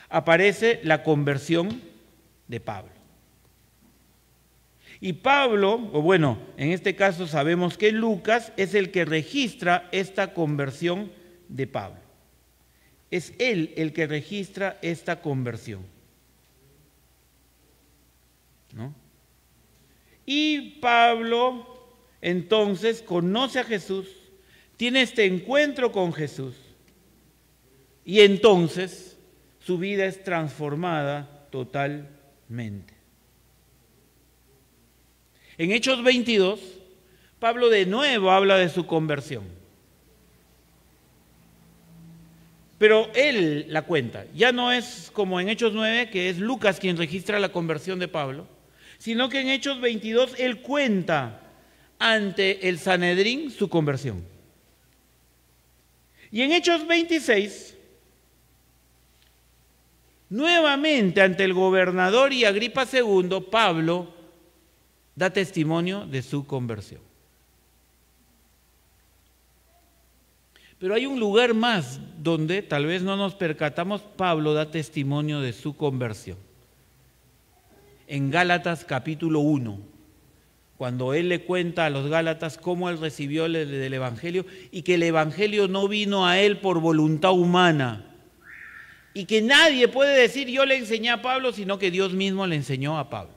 aparece la conversión de Pablo. Y Pablo, o bueno, en este caso sabemos que Lucas es el que registra esta conversión de Pablo. Es él el que registra esta conversión, ¿no? Y Pablo entonces conoce a Jesús, tiene este encuentro con Jesús, y entonces su vida es transformada totalmente. En Hechos 22, Pablo de nuevo habla de su conversión. Pero él la cuenta. Ya no es como en Hechos 9, que es Lucas quien registra la conversión de Pablo, sino que en Hechos 22 él cuenta ante el Sanedrín su conversión. Y en Hechos 26, nuevamente ante el gobernador y Agripa II, Pablo da testimonio de su conversión. Pero hay un lugar más donde tal vez no nos percatamos, Pablo da testimonio de su conversión. En Gálatas capítulo 1, cuando él le cuenta a los Gálatas cómo él recibió del Evangelio y que el Evangelio no vino a él por voluntad humana y que nadie puede decir yo le enseñé a Pablo, sino que Dios mismo le enseñó a Pablo.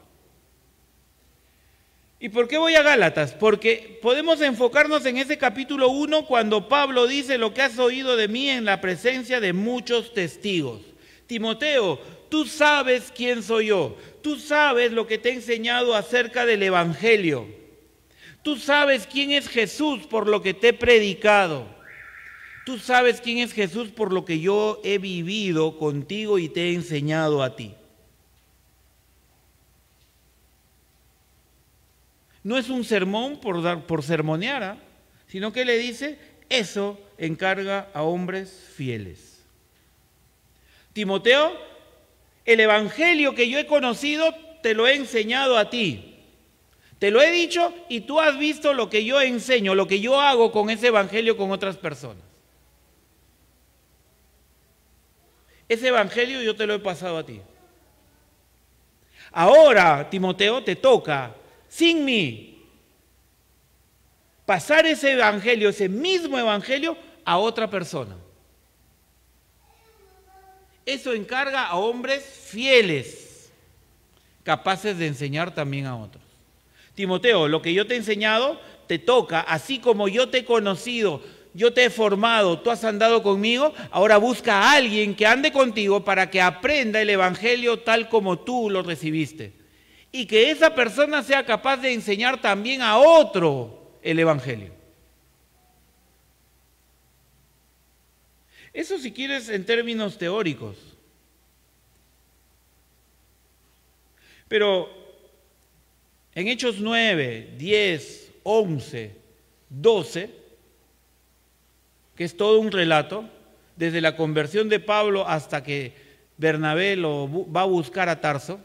¿Y por qué voy a Gálatas? Porque podemos enfocarnos en ese capítulo 1 cuando Pablo dice lo que has oído de mí en la presencia de muchos testigos. Timoteo, tú sabes quién soy yo, tú sabes lo que te he enseñado acerca del Evangelio, tú sabes quién es Jesús por lo que te he predicado, tú sabes quién es Jesús por lo que yo he vivido contigo y te he enseñado a ti. No es un sermón por sermonear, sino que le dice, eso encarga a hombres fieles. Timoteo, el evangelio que yo he conocido te lo he enseñado a ti. Te lo he dicho y tú has visto lo que yo enseño, lo que yo hago con ese evangelio con otras personas. Ese evangelio yo te lo he pasado a ti. Ahora, Timoteo, te toca sin mí pasar ese evangelio, ese mismo evangelio, a otra persona. Eso encarga a hombres fieles, capaces de enseñar también a otros. Timoteo, lo que yo te he enseñado, te toca, así como yo te he conocido, yo te he formado, tú has andado conmigo, ahora busca a alguien que ande contigo para que aprenda el evangelio tal como tú lo recibiste. Y que esa persona sea capaz de enseñar también a otro el evangelio. Eso si quieres en términos teóricos. Pero en Hechos 9, 10, 11, 12, que es todo un relato, desde la conversión de Pablo hasta que Bernabé lo va a buscar a Tarso,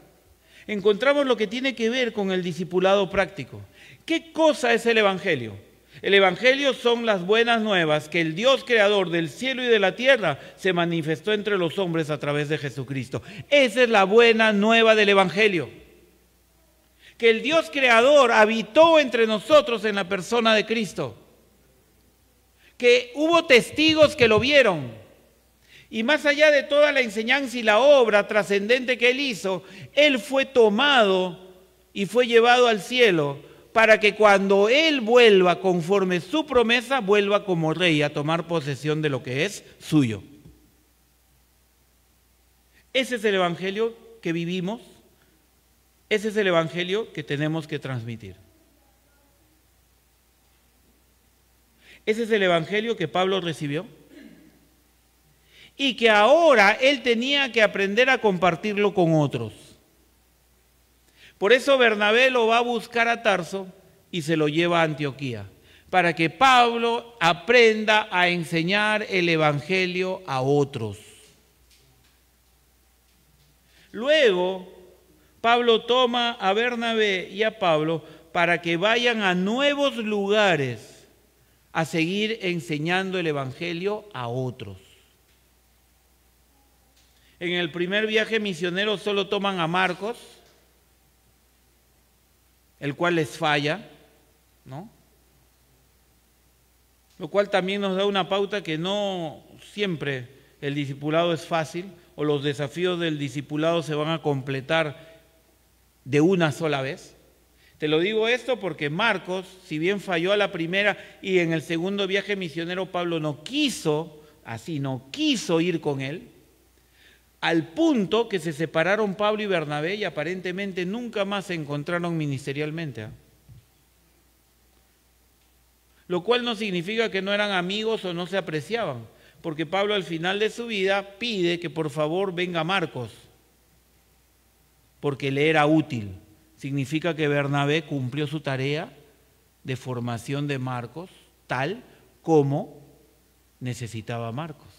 encontramos lo que tiene que ver con el discipulado práctico. ¿Qué cosa es el evangelio? El evangelio son las buenas nuevas que el Dios creador del cielo y de la tierra se manifestó entre los hombres a través de Jesucristo. Esa es la buena nueva del evangelio. Que el Dios creador habitó entre nosotros en la persona de Cristo. Que hubo testigos que lo vieron. Y más allá de toda la enseñanza y la obra trascendente que él hizo, él fue tomado y fue llevado al cielo para que cuando él vuelva conforme su promesa, vuelva como rey a tomar posesión de lo que es suyo. Ese es el evangelio que vivimos, ese es el evangelio que tenemos que transmitir. Ese es el evangelio que Pablo recibió y que ahora él tenía que aprender a compartirlo con otros. Por eso Bernabé lo va a buscar a Tarso y se lo lleva a Antioquía, para que Pablo aprenda a enseñar el evangelio a otros. Luego, Pablo toma a Bernabé y a Pablo para que vayan a nuevos lugares a seguir enseñando el evangelio a otros. En el primer viaje misionero solo toman a Marcos, el cual les falla, ¿no? Lo cual también nos da una pauta que no siempre el discipulado es fácil o los desafíos del discipulado se van a completar de una sola vez. Te lo digo esto porque Marcos, si bien falló a la primera y en el segundo viaje misionero Pablo no quiso ir con él, al punto que se separaron Pablo y Bernabé y aparentemente nunca más se encontraron ministerialmente. Lo cual no significa que no eran amigos o no se apreciaban, porque Pablo al final de su vida pide que por favor venga Marcos, porque le era útil. Significa que Bernabé cumplió su tarea de formación de Marcos tal como necesitaba Marcos.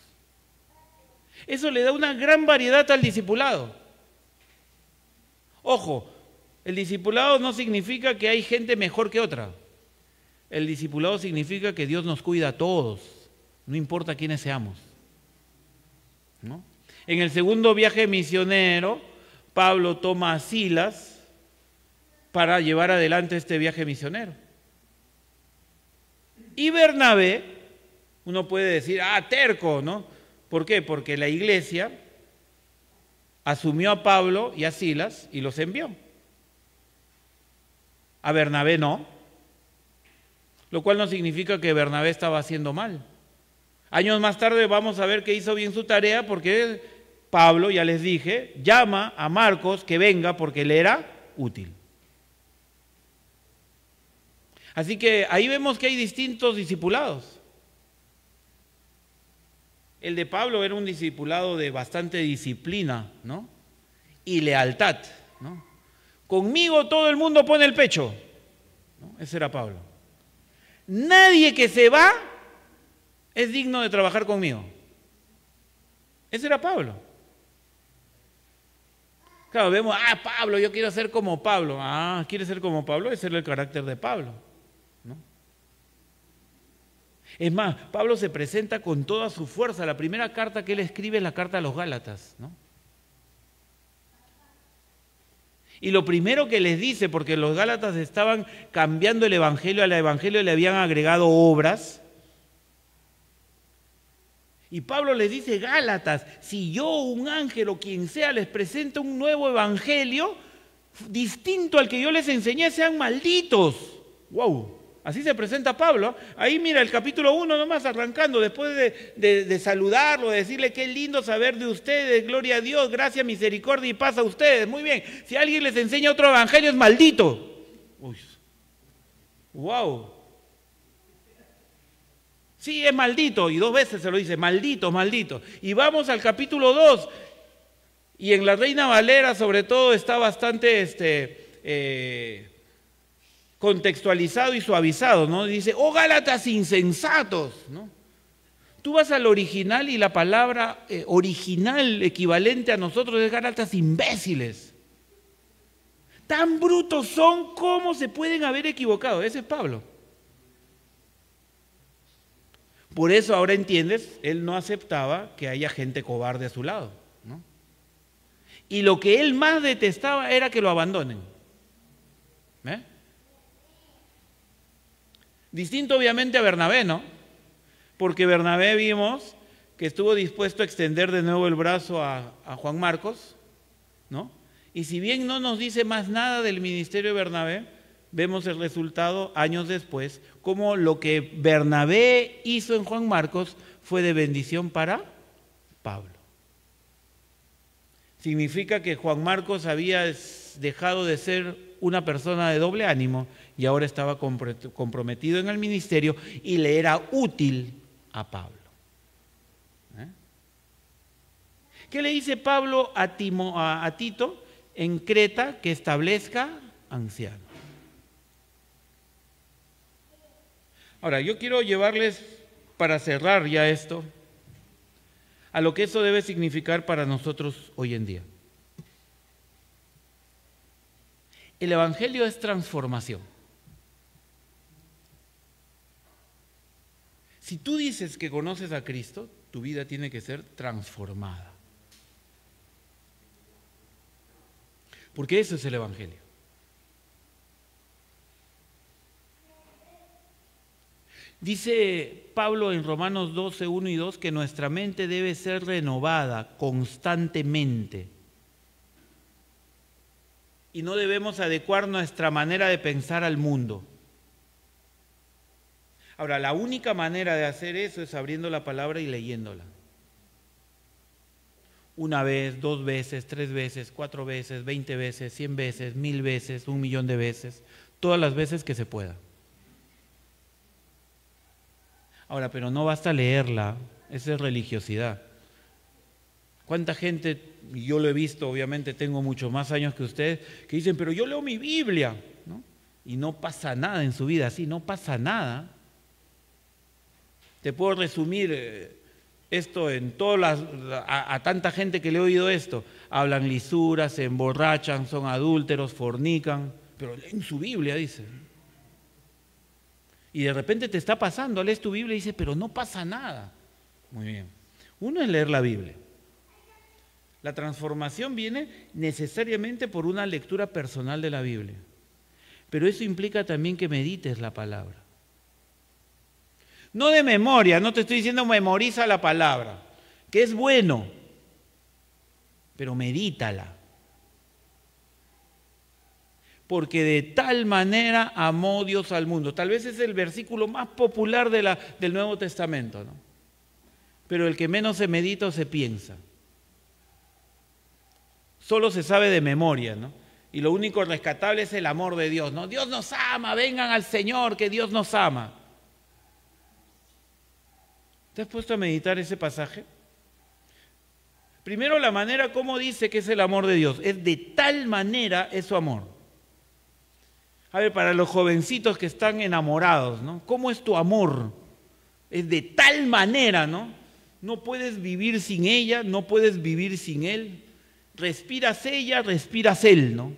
Eso le da una gran variedad al discipulado. Ojo, el discipulado no significa que hay gente mejor que otra. El discipulado significa que Dios nos cuida a todos, no importa quiénes seamos, ¿no? En el segundo viaje misionero, Pablo toma a Silas para llevar adelante este viaje misionero. Y Bernabé, uno puede decir, terco, ¿no? ¿Por qué? Porque la iglesia asumió a Pablo y a Silas y los envió. A Bernabé no, lo cual no significa que Bernabé estaba haciendo mal. Años más tarde vamos a ver que hizo bien su tarea porque Pablo, ya les dije, llama a Marcos que venga porque le era útil. Así que ahí vemos que hay distintos discipulados. El de Pablo era un discipulado de bastante disciplina, ¿no? Y lealtad, ¿no? Conmigo todo el mundo pone el pecho, ¿no? Ese era Pablo. Nadie que se va es digno de trabajar conmigo. Ese era Pablo. Claro, vemos, Pablo, yo quiero ser como Pablo. ¿Quieres ser como Pablo? Ese era el carácter de Pablo, ¿no? Es más, Pablo se presenta con toda su fuerza. La primera carta que él escribe es la carta a los Gálatas, ¿no? Y lo primero que les dice, porque los Gálatas estaban cambiando el evangelio, al evangelio le habían agregado obras. Y Pablo les dice, Gálatas, si yo, un ángel o quien sea, les presenta un nuevo evangelio distinto al que yo les enseñé, sean malditos. ¡Wow! Así se presenta Pablo. Ahí mira el capítulo 1 nomás arrancando, después de saludarlo, de decirle qué lindo saber de ustedes, gloria a Dios, gracia, misericordia y paz a ustedes. Muy bien, si alguien les enseña otro evangelio es maldito. Uy. Wow. Sí, es maldito, y 2 veces se lo dice, maldito, maldito. Y vamos al capítulo 2, y en la Reina Valera sobre todo está bastante contextualizado y suavizado, ¿no? Dice, Gálatas insensatos, ¿no? Tú vas al original y la palabra original equivalente a nosotros es Gálatas imbéciles. Tan brutos son como se pueden haber equivocado. Ese es Pablo. Por eso ahora entiendes, él no aceptaba que haya gente cobarde a su lado, ¿no? Y lo que él más detestaba era que lo abandonen. ¿Eh? Distinto obviamente a Bernabé, ¿no? Porque Bernabé vimos que estuvo dispuesto a extender de nuevo el brazo a Juan Marcos, ¿no? Y si bien no nos dice más nada del ministerio de Bernabé, vemos el resultado años después, como lo que Bernabé hizo en Juan Marcos fue de bendición para Pablo. Significa que Juan Marcos había dejado de ser una persona de doble ánimo y ahora estaba comprometido en el ministerio y le era útil a Pablo. ¿Qué le dice Pablo a Tito en Creta? Que establezca ancianos. Ahora, yo quiero llevarles, para cerrar ya esto, a lo que eso debe significar para nosotros hoy en día. El Evangelio es transformación. Si tú dices que conoces a Cristo, tu vida tiene que ser transformada. Porque eso es el Evangelio. Dice Pablo en Romanos 12, 1 y 2 que nuestra mente debe ser renovada constantemente. Y no debemos adecuar nuestra manera de pensar al mundo. Ahora, la única manera de hacer eso es abriendo la palabra y leyéndola. Una vez, 2 veces, 3 veces, 4 veces, 20 veces, 100 veces, 1000 veces, 1.000.000 de veces, todas las veces que se pueda. Ahora, pero no basta leerla, esa es religiosidad. ¿Cuánta gente, y yo lo he visto, obviamente tengo muchos más años que ustedes, que dicen, pero yo leo mi Biblia, ¿no? Y no pasa nada en su vida, sí, no pasa nada. Te puedo resumir esto en todas a tanta gente que le he oído esto. Hablan lisuras, se emborrachan, son adúlteros, fornican, pero leen su Biblia, dice. Y de repente te está pasando, lees tu Biblia y dices, pero no pasa nada. Muy bien. Uno es leer la Biblia. La transformación viene necesariamente por una lectura personal de la Biblia. Pero eso implica también que medites la palabra. No de memoria, no te estoy diciendo memoriza la palabra, que es bueno, pero medítala. Porque de tal manera amó Dios al mundo. Tal vez es el versículo más popular del Nuevo Testamento, ¿no? Pero el que menos se medita o se piensa. Solo se sabe de memoria, ¿no? Y lo único rescatable es el amor de Dios, ¿no? Dios nos ama, vengan al Señor, que Dios nos ama. ¿Te has puesto a meditar ese pasaje? Primero, la manera como dice que es el amor de Dios. Es de tal manera es su amor. A ver, para los jovencitos que están enamorados, ¿no? ¿Cómo es tu amor? Es de tal manera, ¿no? No puedes vivir sin ella, no puedes vivir sin él. Respiras ella, respiras él, ¿no?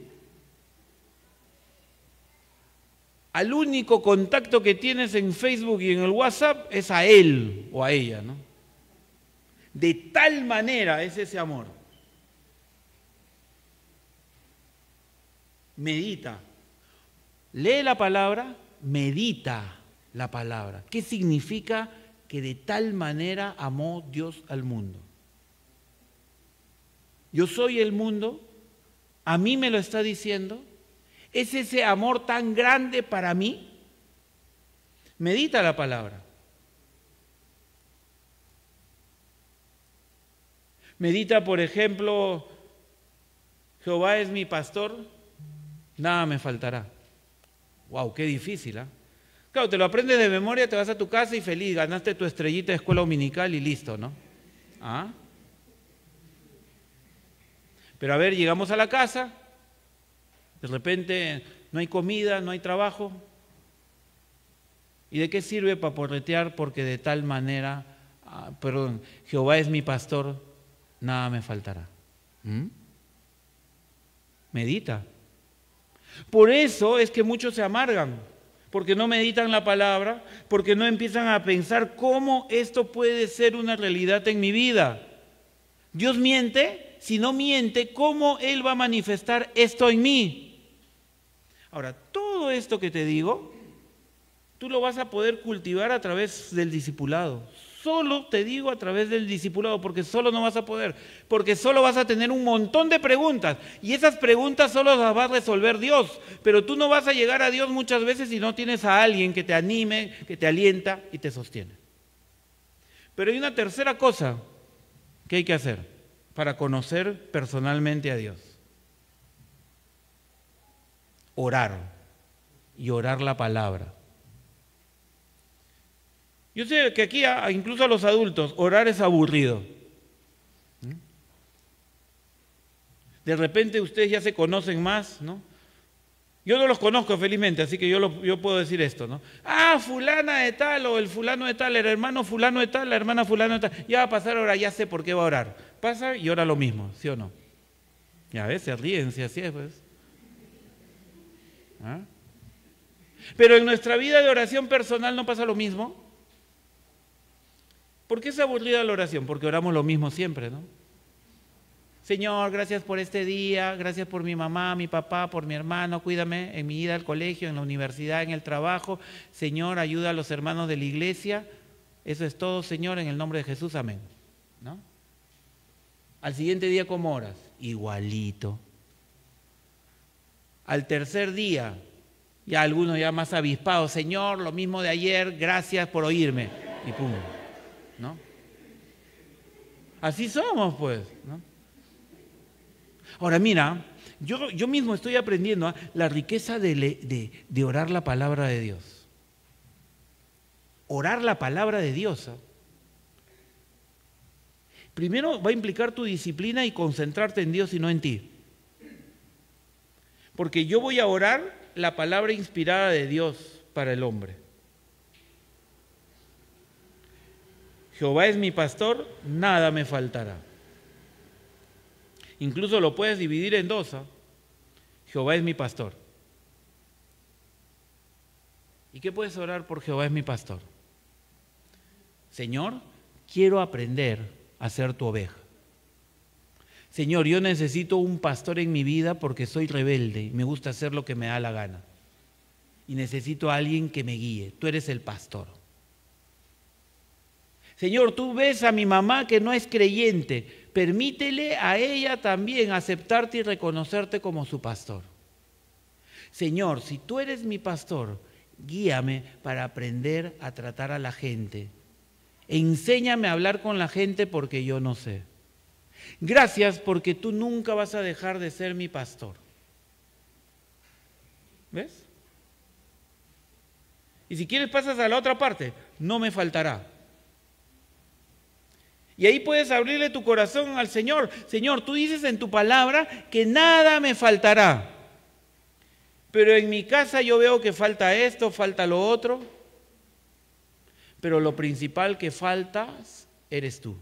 Al único contacto que tienes en Facebook y en el WhatsApp es a él o a ella, ¿no? De tal manera es ese amor. Medita. Lee la palabra, medita la palabra. ¿Qué significa que de tal manera amó Dios al mundo? Yo soy el mundo, a mí me lo está diciendo. ¿Es ese amor tan grande para mí? Medita la palabra. Medita, por ejemplo, Jehová es mi pastor, nada me faltará. ¡Wow! ¡Qué difícil! ¿Eh? Claro, te lo aprendes de memoria, te vas a tu casa y feliz, ganaste tu estrellita de escuela dominical y listo, ¿no? ¿Ah? Pero a ver, llegamos a la casa, de repente no hay comida, no hay trabajo. ¿Y de qué sirve paporretear? Porque de tal manera, Jehová es mi pastor, nada me faltará. Medita. Por eso es que muchos se amargan, porque no meditan la palabra, porque no empiezan a pensar cómo esto puede ser una realidad en mi vida. ¿Dios miente? Si no miente, ¿cómo Él va a manifestar esto en mí? Ahora, todo esto que te digo, tú lo vas a poder cultivar a través del discipulado, Solo te digo a través del discipulado, porque solo no vas a poder, porque solo vas a tener un montón de preguntas y esas preguntas solo las va a resolver Dios, pero tú no vas a llegar a Dios muchas veces si no tienes a alguien que te anime, que te alienta y te sostiene. Pero hay una tercera cosa que hay que hacer para conocer personalmente a Dios. Orar y orar la palabra. Yo sé que aquí, incluso a los adultos, orar es aburrido. De repente ustedes ya se conocen más, ¿no? Yo no los conozco felizmente, así que yo puedo decir esto, ¿no? Ah, fulana de tal, o el fulano de tal, el hermano fulano de tal, la hermana fulano de tal. Ya va a pasar, ahora ya sé por qué va a orar. Pasa y ora lo mismo, ¿sí o no? Y a veces ríen, si así es, pues. ¿Ah? Pero en nuestra vida de oración personal no pasa lo mismo. ¿Por qué es aburrida la oración? Porque oramos lo mismo siempre, ¿no? Señor, gracias por este día, gracias por mi mamá, mi papá, por mi hermano, cuídame en mi ida al colegio, en la universidad, en el trabajo. Señor, ayuda a los hermanos de la iglesia. Eso es todo, Señor, en el nombre de Jesús, amén. ¿No? Al siguiente día, ¿cómo oras? Igualito. Al tercer día, ya algunos ya más avispados, Señor, lo mismo de ayer, gracias por oírme. Y pum. ¿No? Así somos, pues, ¿no? Ahora mira, yo mismo estoy aprendiendo la riqueza de orar la palabra de Dios. Orar la palabra de Dios. Primero va a implicar tu disciplina y concentrarte en Dios y no en ti. Porque yo voy a orar la palabra inspirada de Dios para el hombre. Jehová es mi pastor, nada me faltará. Incluso lo puedes dividir en dos. Jehová es mi pastor. ¿Y qué puedes orar por Jehová es mi pastor? Señor, quiero aprender a ser tu oveja. Señor, yo necesito un pastor en mi vida porque soy rebelde y me gusta hacer lo que me da la gana. Y necesito a alguien que me guíe. Tú eres el pastor. Señor, tú ves a mi mamá que no es creyente, permítele a ella también aceptarte y reconocerte como su pastor. Señor, si tú eres mi pastor, guíame para aprender a tratar a la gente. Enséñame a hablar con la gente porque yo no sé. Gracias porque tú nunca vas a dejar de ser mi pastor. ¿Ves? Y si quieres pasas a la otra parte, no me faltará. Y ahí puedes abrirle tu corazón al Señor. Señor, tú dices en tu palabra que nada me faltará. Pero en mi casa yo veo que falta esto, falta lo otro. Pero lo principal que faltas eres tú.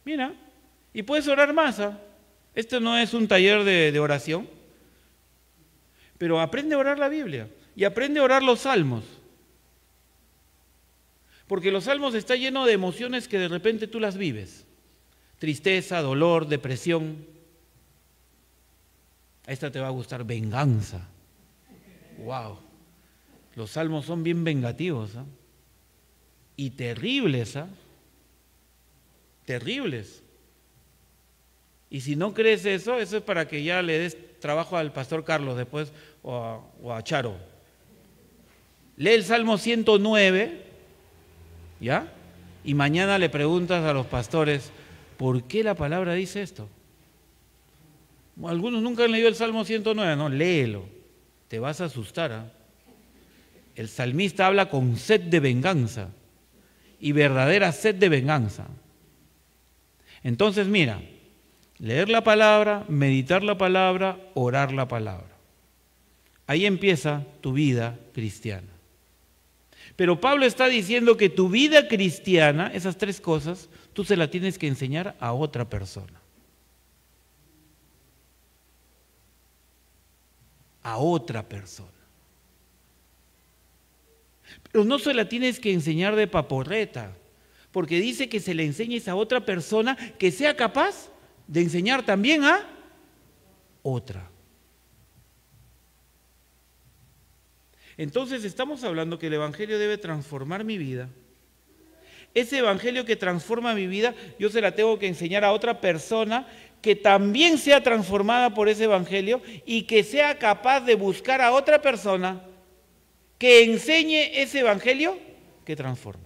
Mira, y puedes orar más. Esto no es un taller de oración. Pero aprende a orar la Biblia y aprende a orar los salmos. Porque los salmos están llenos de emociones que de repente tú las vives. Tristeza, dolor, depresión. A esta te va a gustar venganza. ¡Wow! Los salmos son bien vengativos. Y terribles. Terribles. Y si no crees eso, eso es para que ya le des trabajo al pastor Carlos después o a Charo. Lee el Salmo 109. ¿Ya? Y mañana le preguntas a los pastores, ¿por qué la palabra dice esto? Algunos nunca han leído el Salmo 109, no, léelo, te vas a asustar. El salmista habla con sed de venganza y verdadera sed de venganza. Entonces mira, leer la palabra, meditar la palabra, orar la palabra. Ahí empieza tu vida cristiana. Pero Pablo está diciendo que tu vida cristiana, esas tres cosas, tú se las tienes que enseñar a otra persona. A otra persona. Pero no se la tienes que enseñar de paporreta, porque dice que se le enseñes a otra persona que sea capaz de enseñar también a otra. Entonces estamos hablando que el Evangelio debe transformar mi vida. Ese Evangelio que transforma mi vida, yo se la tengo que enseñar a otra persona que también sea transformada por ese Evangelio y que sea capaz de buscar a otra persona que enseñe ese Evangelio que transforma.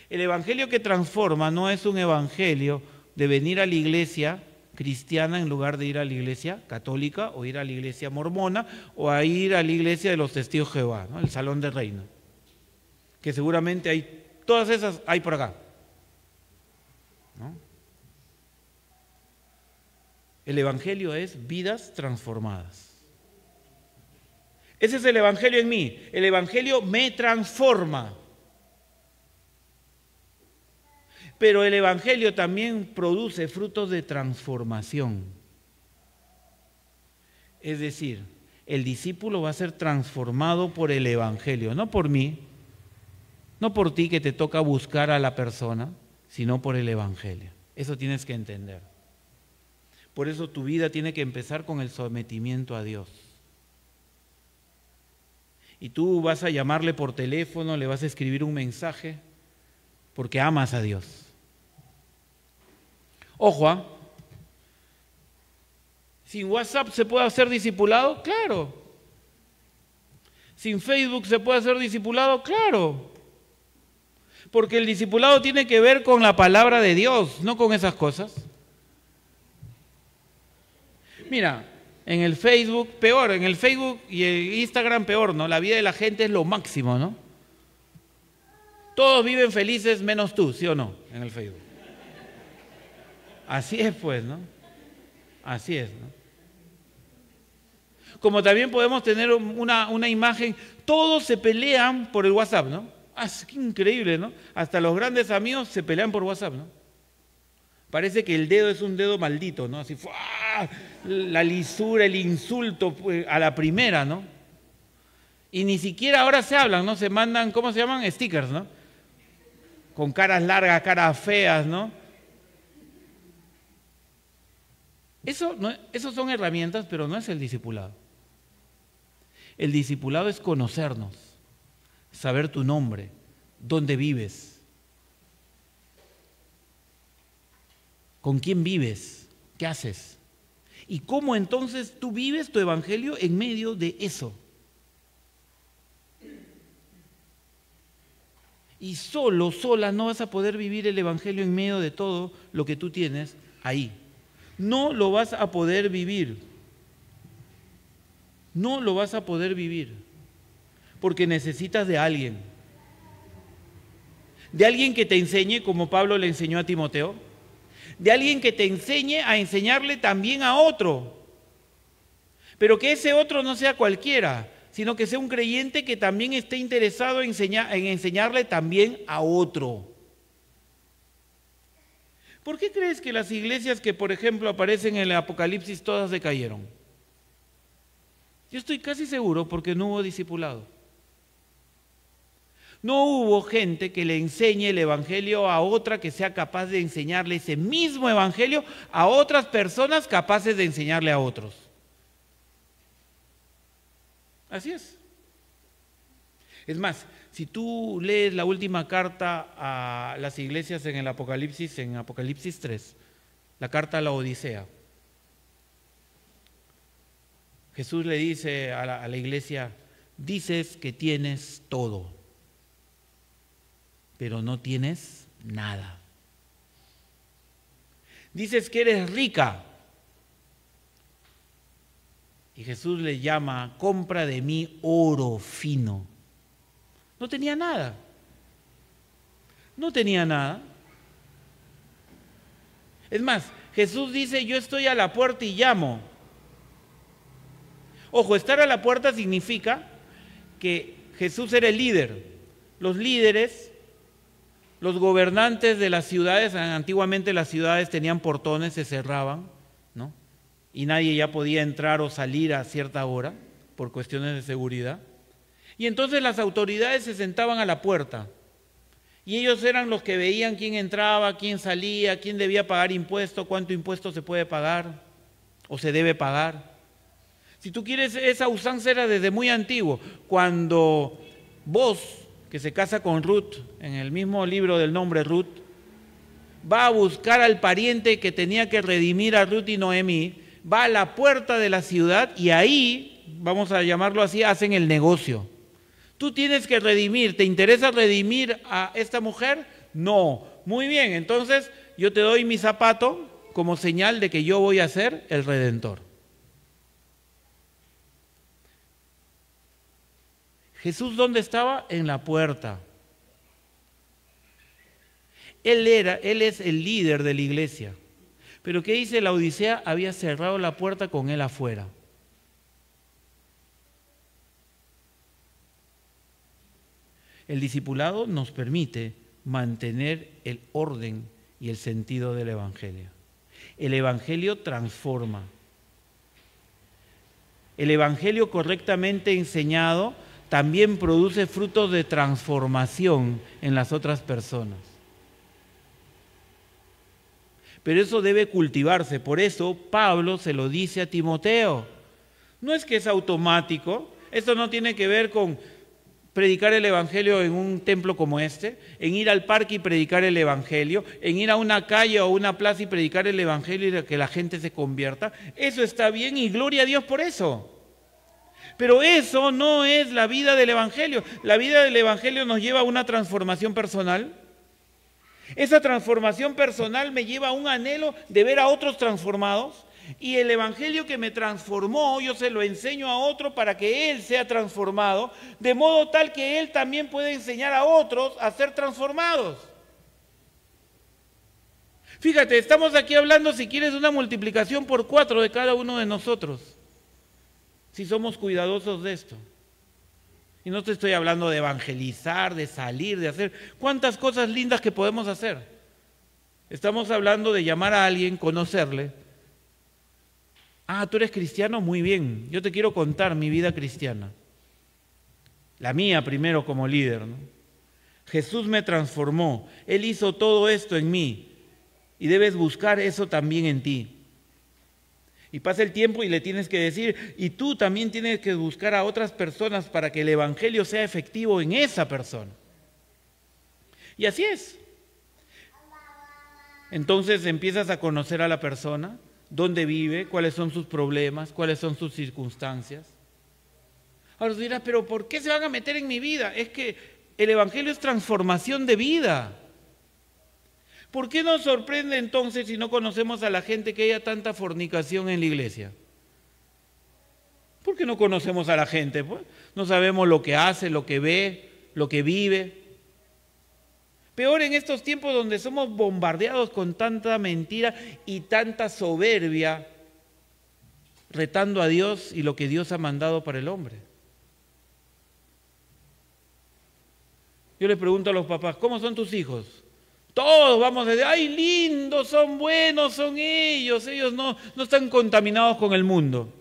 El Evangelio que transforma no es un Evangelio de venir a la iglesia cristiana en lugar de ir a la iglesia católica o ir a la iglesia mormona o a ir a la iglesia de los testigos de Jehová, ¿no? El Salón de Reino, que seguramente hay, todas esas hay por acá, ¿no? El Evangelio es vidas transformadas. Ese es el Evangelio en mí. El Evangelio me transforma. Pero el Evangelio también produce frutos de transformación. Es decir, el discípulo va a ser transformado por el Evangelio, no por mí, no por ti que te toca buscar a la persona, sino por el Evangelio. Eso tienes que entender. Por eso tu vida tiene que empezar con el sometimiento a Dios. Y tú vas a llamarle por teléfono, le vas a escribir un mensaje, porque amas a Dios. Ojo, ¿sin WhatsApp se puede hacer discipulado? Claro. ¿Sin Facebook se puede hacer discipulado? Claro. Porque el discipulado tiene que ver con la palabra de Dios, no con esas cosas. Mira, en el Facebook, peor, en el Facebook y el Instagram peor, ¿no? La vida de la gente es lo máximo, ¿no? Todos viven felices menos tú, ¿sí o no? En el Facebook. Así es, pues, ¿no? Así es, ¿no? Como también podemos tener una imagen, todos se pelean por el WhatsApp, ¿no? Es increíble, ¿no? Hasta los grandes amigos se pelean por WhatsApp, ¿no? Parece que el dedo es un dedo maldito, ¿no? Así, ¡fua! La lisura, el insulto pues, a la primera, ¿no? Y ni siquiera ahora se hablan, ¿no? Se mandan, ¿cómo se llaman? Stickers, ¿no? Con caras largas, caras feas, ¿no? Esos son herramientas, pero no es el discipulado. El discipulado es conocernos, saber tu nombre, dónde vives, con quién vives, qué haces, y cómo entonces tú vives tu evangelio en medio de eso. Y sola no vas a poder vivir el evangelio en medio de todo lo que tú tienes ahí. No lo vas a poder vivir. No lo vas a poder vivir. Porque necesitas de alguien. De alguien que te enseñe como Pablo le enseñó a Timoteo. De alguien que te enseñe a enseñarle también a otro. Pero que ese otro no sea cualquiera, sino que sea un creyente que también esté interesado en enseñarle también a otro. ¿Por qué crees que las iglesias que, por ejemplo, aparecen en el Apocalipsis todas decayeron? Yo estoy casi seguro porque no hubo discipulado. No hubo gente que le enseñe el evangelio a otra que sea capaz de enseñarle ese mismo evangelio a otras personas capaces de enseñarle a otros. Así es. Es más, si tú lees la última carta a las iglesias en Apocalipsis 3, la carta a la Odisea, Jesús le dice a la iglesia, dices que tienes todo, pero no tienes nada. Dices que eres rica. Y Jesús le llama, compra de mí oro fino. No tenía nada. No tenía nada. Es más, Jesús dice, yo estoy a la puerta y llamo. Ojo, estar a la puerta significa que Jesús era el líder. Los líderes, los gobernantes de las ciudades, antiguamente las ciudades tenían portones, se cerraban, ¿no? Y nadie ya podía entrar o salir a cierta hora por cuestiones de seguridad. Y entonces las autoridades se sentaban a la puerta y ellos eran los que veían quién entraba, quién salía, quién debía pagar impuesto, cuánto impuesto se puede pagar o se debe pagar. Si tú quieres, esa usanza era desde muy antiguo. Cuando Boz, que se casa con Ruth, en el mismo libro del nombre Ruth, va a buscar al pariente que tenía que redimir a Ruth y Noemí, va a la puerta de la ciudad y ahí, vamos a llamarlo así, hacen el negocio. Tú tienes que redimir, ¿te interesa redimir a esta mujer? No. Muy bien, entonces yo te doy mi zapato como señal de que yo voy a ser el redentor. Jesús, ¿dónde estaba? En la puerta. Él es el líder de la iglesia. Pero ¿qué dice la Odisea? Había cerrado la puerta con él afuera. El discipulado nos permite mantener el orden y el sentido del Evangelio. El Evangelio transforma. El Evangelio correctamente enseñado también produce frutos de transformación en las otras personas. Pero eso debe cultivarse. Por eso Pablo se lo dice a Timoteo. No es que es automático. Esto no tiene que ver con predicar el Evangelio en un templo como este, en ir al parque y predicar el Evangelio, en ir a una calle o una plaza y predicar el Evangelio y que la gente se convierta. Eso está bien y gloria a Dios por eso. Pero eso no es la vida del Evangelio. La vida del Evangelio nos lleva a una transformación personal. Esa transformación personal me lleva a un anhelo de ver a otros transformados. Y el Evangelio que me transformó, yo se lo enseño a otro para que él sea transformado, de modo tal que él también puede enseñar a otros a ser transformados. Fíjate, estamos aquí hablando, si quieres, de una multiplicación por 4 de cada uno de nosotros. Si somos cuidadosos de esto. Y no te estoy hablando de evangelizar, de salir, de hacer cuántas cosas lindas que podemos hacer. Estamos hablando de llamar a alguien, conocerle. Ah, tú eres cristiano, muy bien. Yo te quiero contar mi vida cristiana. La mía primero como líder, ¿no? Jesús me transformó. Él hizo todo esto en mí. Y debes buscar eso también en ti. Y pasa el tiempo y le tienes que decir, y tú también tienes que buscar a otras personas para que el Evangelio sea efectivo en esa persona. Y así es. Entonces empiezas a conocer a la persona, dónde vive, cuáles son sus problemas, cuáles son sus circunstancias. Ahora dirás, pero ¿por qué se van a meter en mi vida? Es que el Evangelio es transformación de vida. ¿Por qué nos sorprende entonces si no conocemos a la gente que haya tanta fornicación en la iglesia? ¿Por qué no conocemos a la gente? Pues no sabemos lo que hace, lo que ve, lo que vive. Peor en estos tiempos donde somos bombardeados con tanta mentira y tanta soberbia, retando a Dios y lo que Dios ha mandado para el hombre. Yo les pregunto a los papás, ¿cómo son tus hijos? Todos vamos a decir, ¡ay, lindos, son buenos, son ellos! Ellos no están contaminados con el mundo.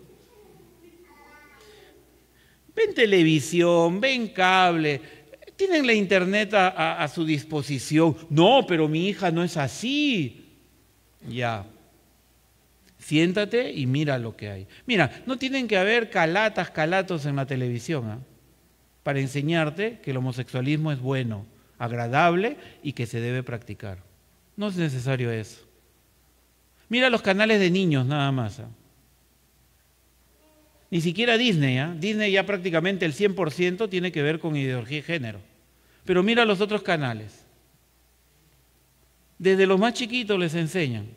Ven televisión, ven cable, tienen la internet a su disposición. No, pero mi hija no es así. Ya. Siéntate y mira lo que hay. Mira, no tienen que haber calatos en la televisión, para enseñarte que el homosexualismo es bueno, agradable y que se debe practicar. No es necesario eso. Mira los canales de niños nada más. Ni siquiera Disney. Disney ya prácticamente el 100% tiene que ver con ideología y género. Pero mira los otros canales. Desde los más chiquitos les enseñan.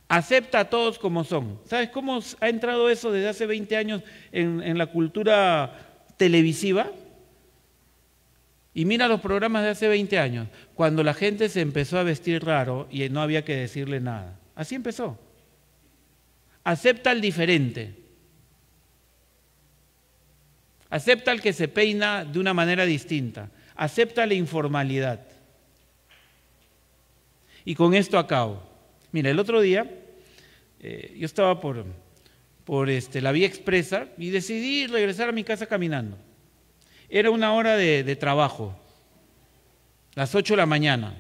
Acepta a todos como son. ¿Sabes cómo ha entrado eso desde hace 20 años en la cultura televisiva? Y mira los programas de hace 20 años, cuando la gente se empezó a vestir raro y no había que decirle nada. Así empezó. Acepta al diferente. Acepta al que se peina de una manera distinta. Acepta la informalidad. Y con esto acabo. Mira, el otro día yo estaba por la vía expresa y decidí regresar a mi casa caminando. Era una hora de trabajo, las 8 de la mañana.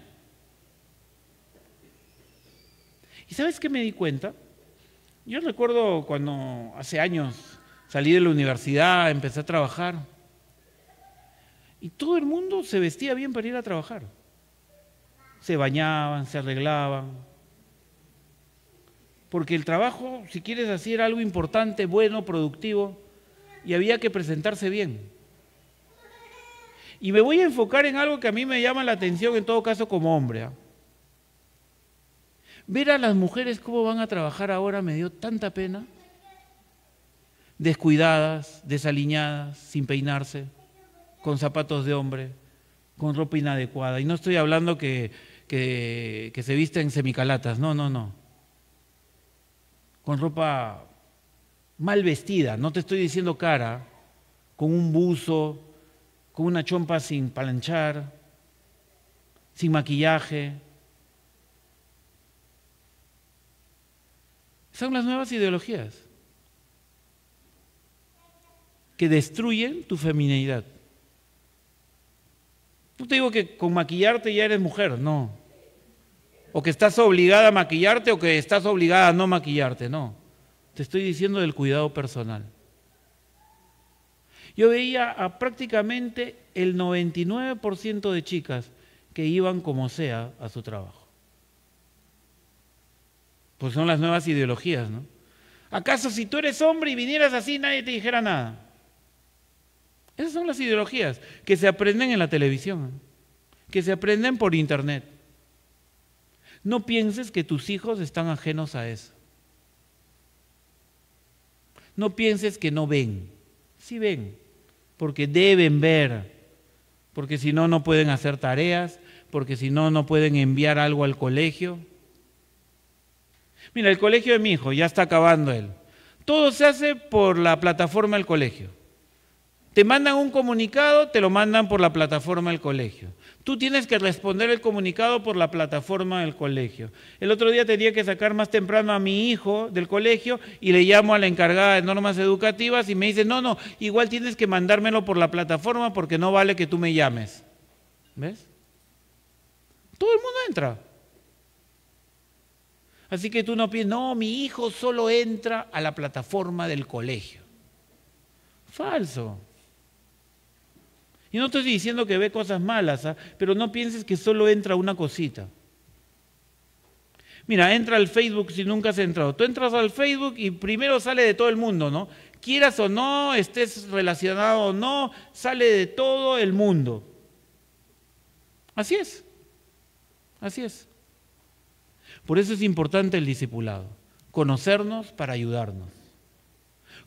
¿Y sabes qué me di cuenta? Yo recuerdo cuando hace años salí de la universidad, empecé a trabajar. Y todo el mundo se vestía bien para ir a trabajar. Se bañaban, se arreglaban. Porque el trabajo, si quieres hacer algo importante, bueno, productivo, y había que presentarse bien. Y me voy a enfocar en algo que a mí me llama la atención, en todo caso como hombre. Ver a las mujeres cómo van a trabajar ahora me dio tanta pena. Descuidadas, desaliñadas, sin peinarse, con zapatos de hombre, con ropa inadecuada. Y no estoy hablando que se visten semicalatas, no. Con ropa mal vestida, no te estoy diciendo cara, con un buzo, con una chompa sin planchar, sin maquillaje. Son las nuevas ideologías que destruyen tu feminidad. No te digo que con maquillarte ya eres mujer, no. O que estás obligada a maquillarte o que estás obligada a no maquillarte, no. Te estoy diciendo del cuidado personal. Yo veía a prácticamente el 99% de chicas que iban como sea a su trabajo. Pues son las nuevas ideologías, ¿no? ¿Acaso si tú eres hombre y vinieras así nadie te dijera nada? Esas son las ideologías que se aprenden en la televisión, que se aprenden por internet. No pienses que tus hijos están ajenos a eso. No pienses que no ven. Sí ven, porque deben ver, porque si no, no pueden hacer tareas, porque si no, no pueden enviar algo al colegio. Mira, el colegio de mi hijo, ya está acabando él. Todo se hace por la plataforma del colegio. Te mandan un comunicado, te lo mandan por la plataforma del colegio. Tú tienes que responder el comunicado por la plataforma del colegio. El otro día tenía que sacar más temprano a mi hijo del colegio y le llamo a la encargada de normas educativas y me dice, no, igual tienes que mandármelo por la plataforma porque no vale que tú me llames. ¿Ves? Todo el mundo entra. Así que tú no piensas, no, mi hijo solo entra a la plataforma del colegio. Falso. Y no estoy diciendo que ve cosas malas, pero no pienses que solo entra una cosita. Mira, entra al Facebook si nunca has entrado. Tú entras al Facebook y primero sale de todo el mundo, ¿no? Quieras o no, estés relacionado o no, sale de todo el mundo. Así es. Así es. Por eso es importante el discipulado. Conocernos para ayudarnos.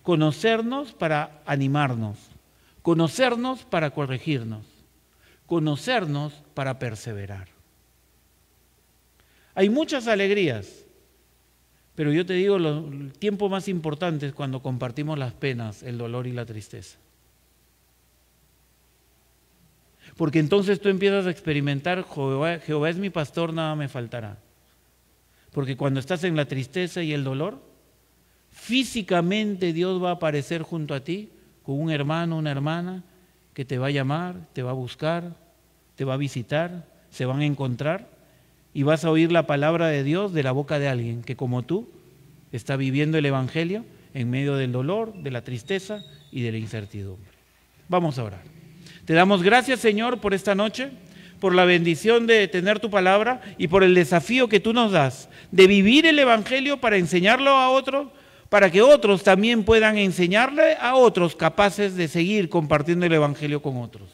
Conocernos para animarnos. Conocernos para corregirnos, conocernos para perseverar. Hay muchas alegrías, pero yo te digo, el tiempo más importante es cuando compartimos las penas, el dolor y la tristeza. Porque entonces tú empiezas a experimentar, Jehová es mi pastor, nada me faltará. Porque cuando estás en la tristeza y el dolor, físicamente Dios va a aparecer junto a ti, con un hermano, una hermana, que te va a llamar, te va a buscar, te va a visitar, se van a encontrar y vas a oír la palabra de Dios de la boca de alguien que como tú está viviendo el Evangelio en medio del dolor, de la tristeza y de la incertidumbre. Vamos a orar. Te damos gracias, Señor, por esta noche, por la bendición de tener tu palabra y por el desafío que tú nos das de vivir el Evangelio para enseñarlo a otros, para que otros también puedan enseñarle a otros capaces de seguir compartiendo el Evangelio con otros.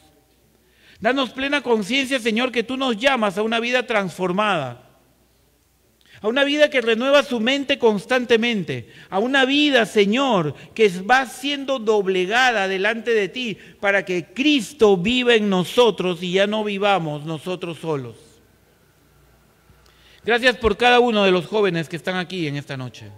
Danos plena conciencia, Señor, que tú nos llamas a una vida transformada, a una vida que renueva su mente constantemente, a una vida, Señor, que va siendo doblegada delante de ti para que Cristo viva en nosotros y ya no vivamos nosotros solos. Gracias por cada uno de los jóvenes que están aquí en esta noche.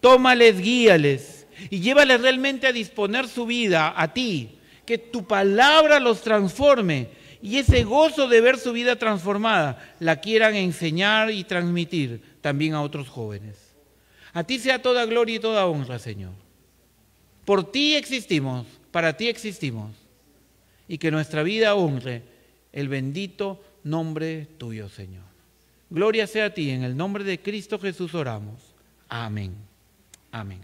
Tómales, guíales y llévales realmente a disponer su vida a ti, que tu palabra los transforme y ese gozo de ver su vida transformada la quieran enseñar y transmitir también a otros jóvenes. A ti sea toda gloria y toda honra, Señor. Por ti existimos, para ti existimos y que nuestra vida honre el bendito nombre tuyo, Señor. Gloria sea a ti, en el nombre de Cristo Jesús oramos. Amén. Amén.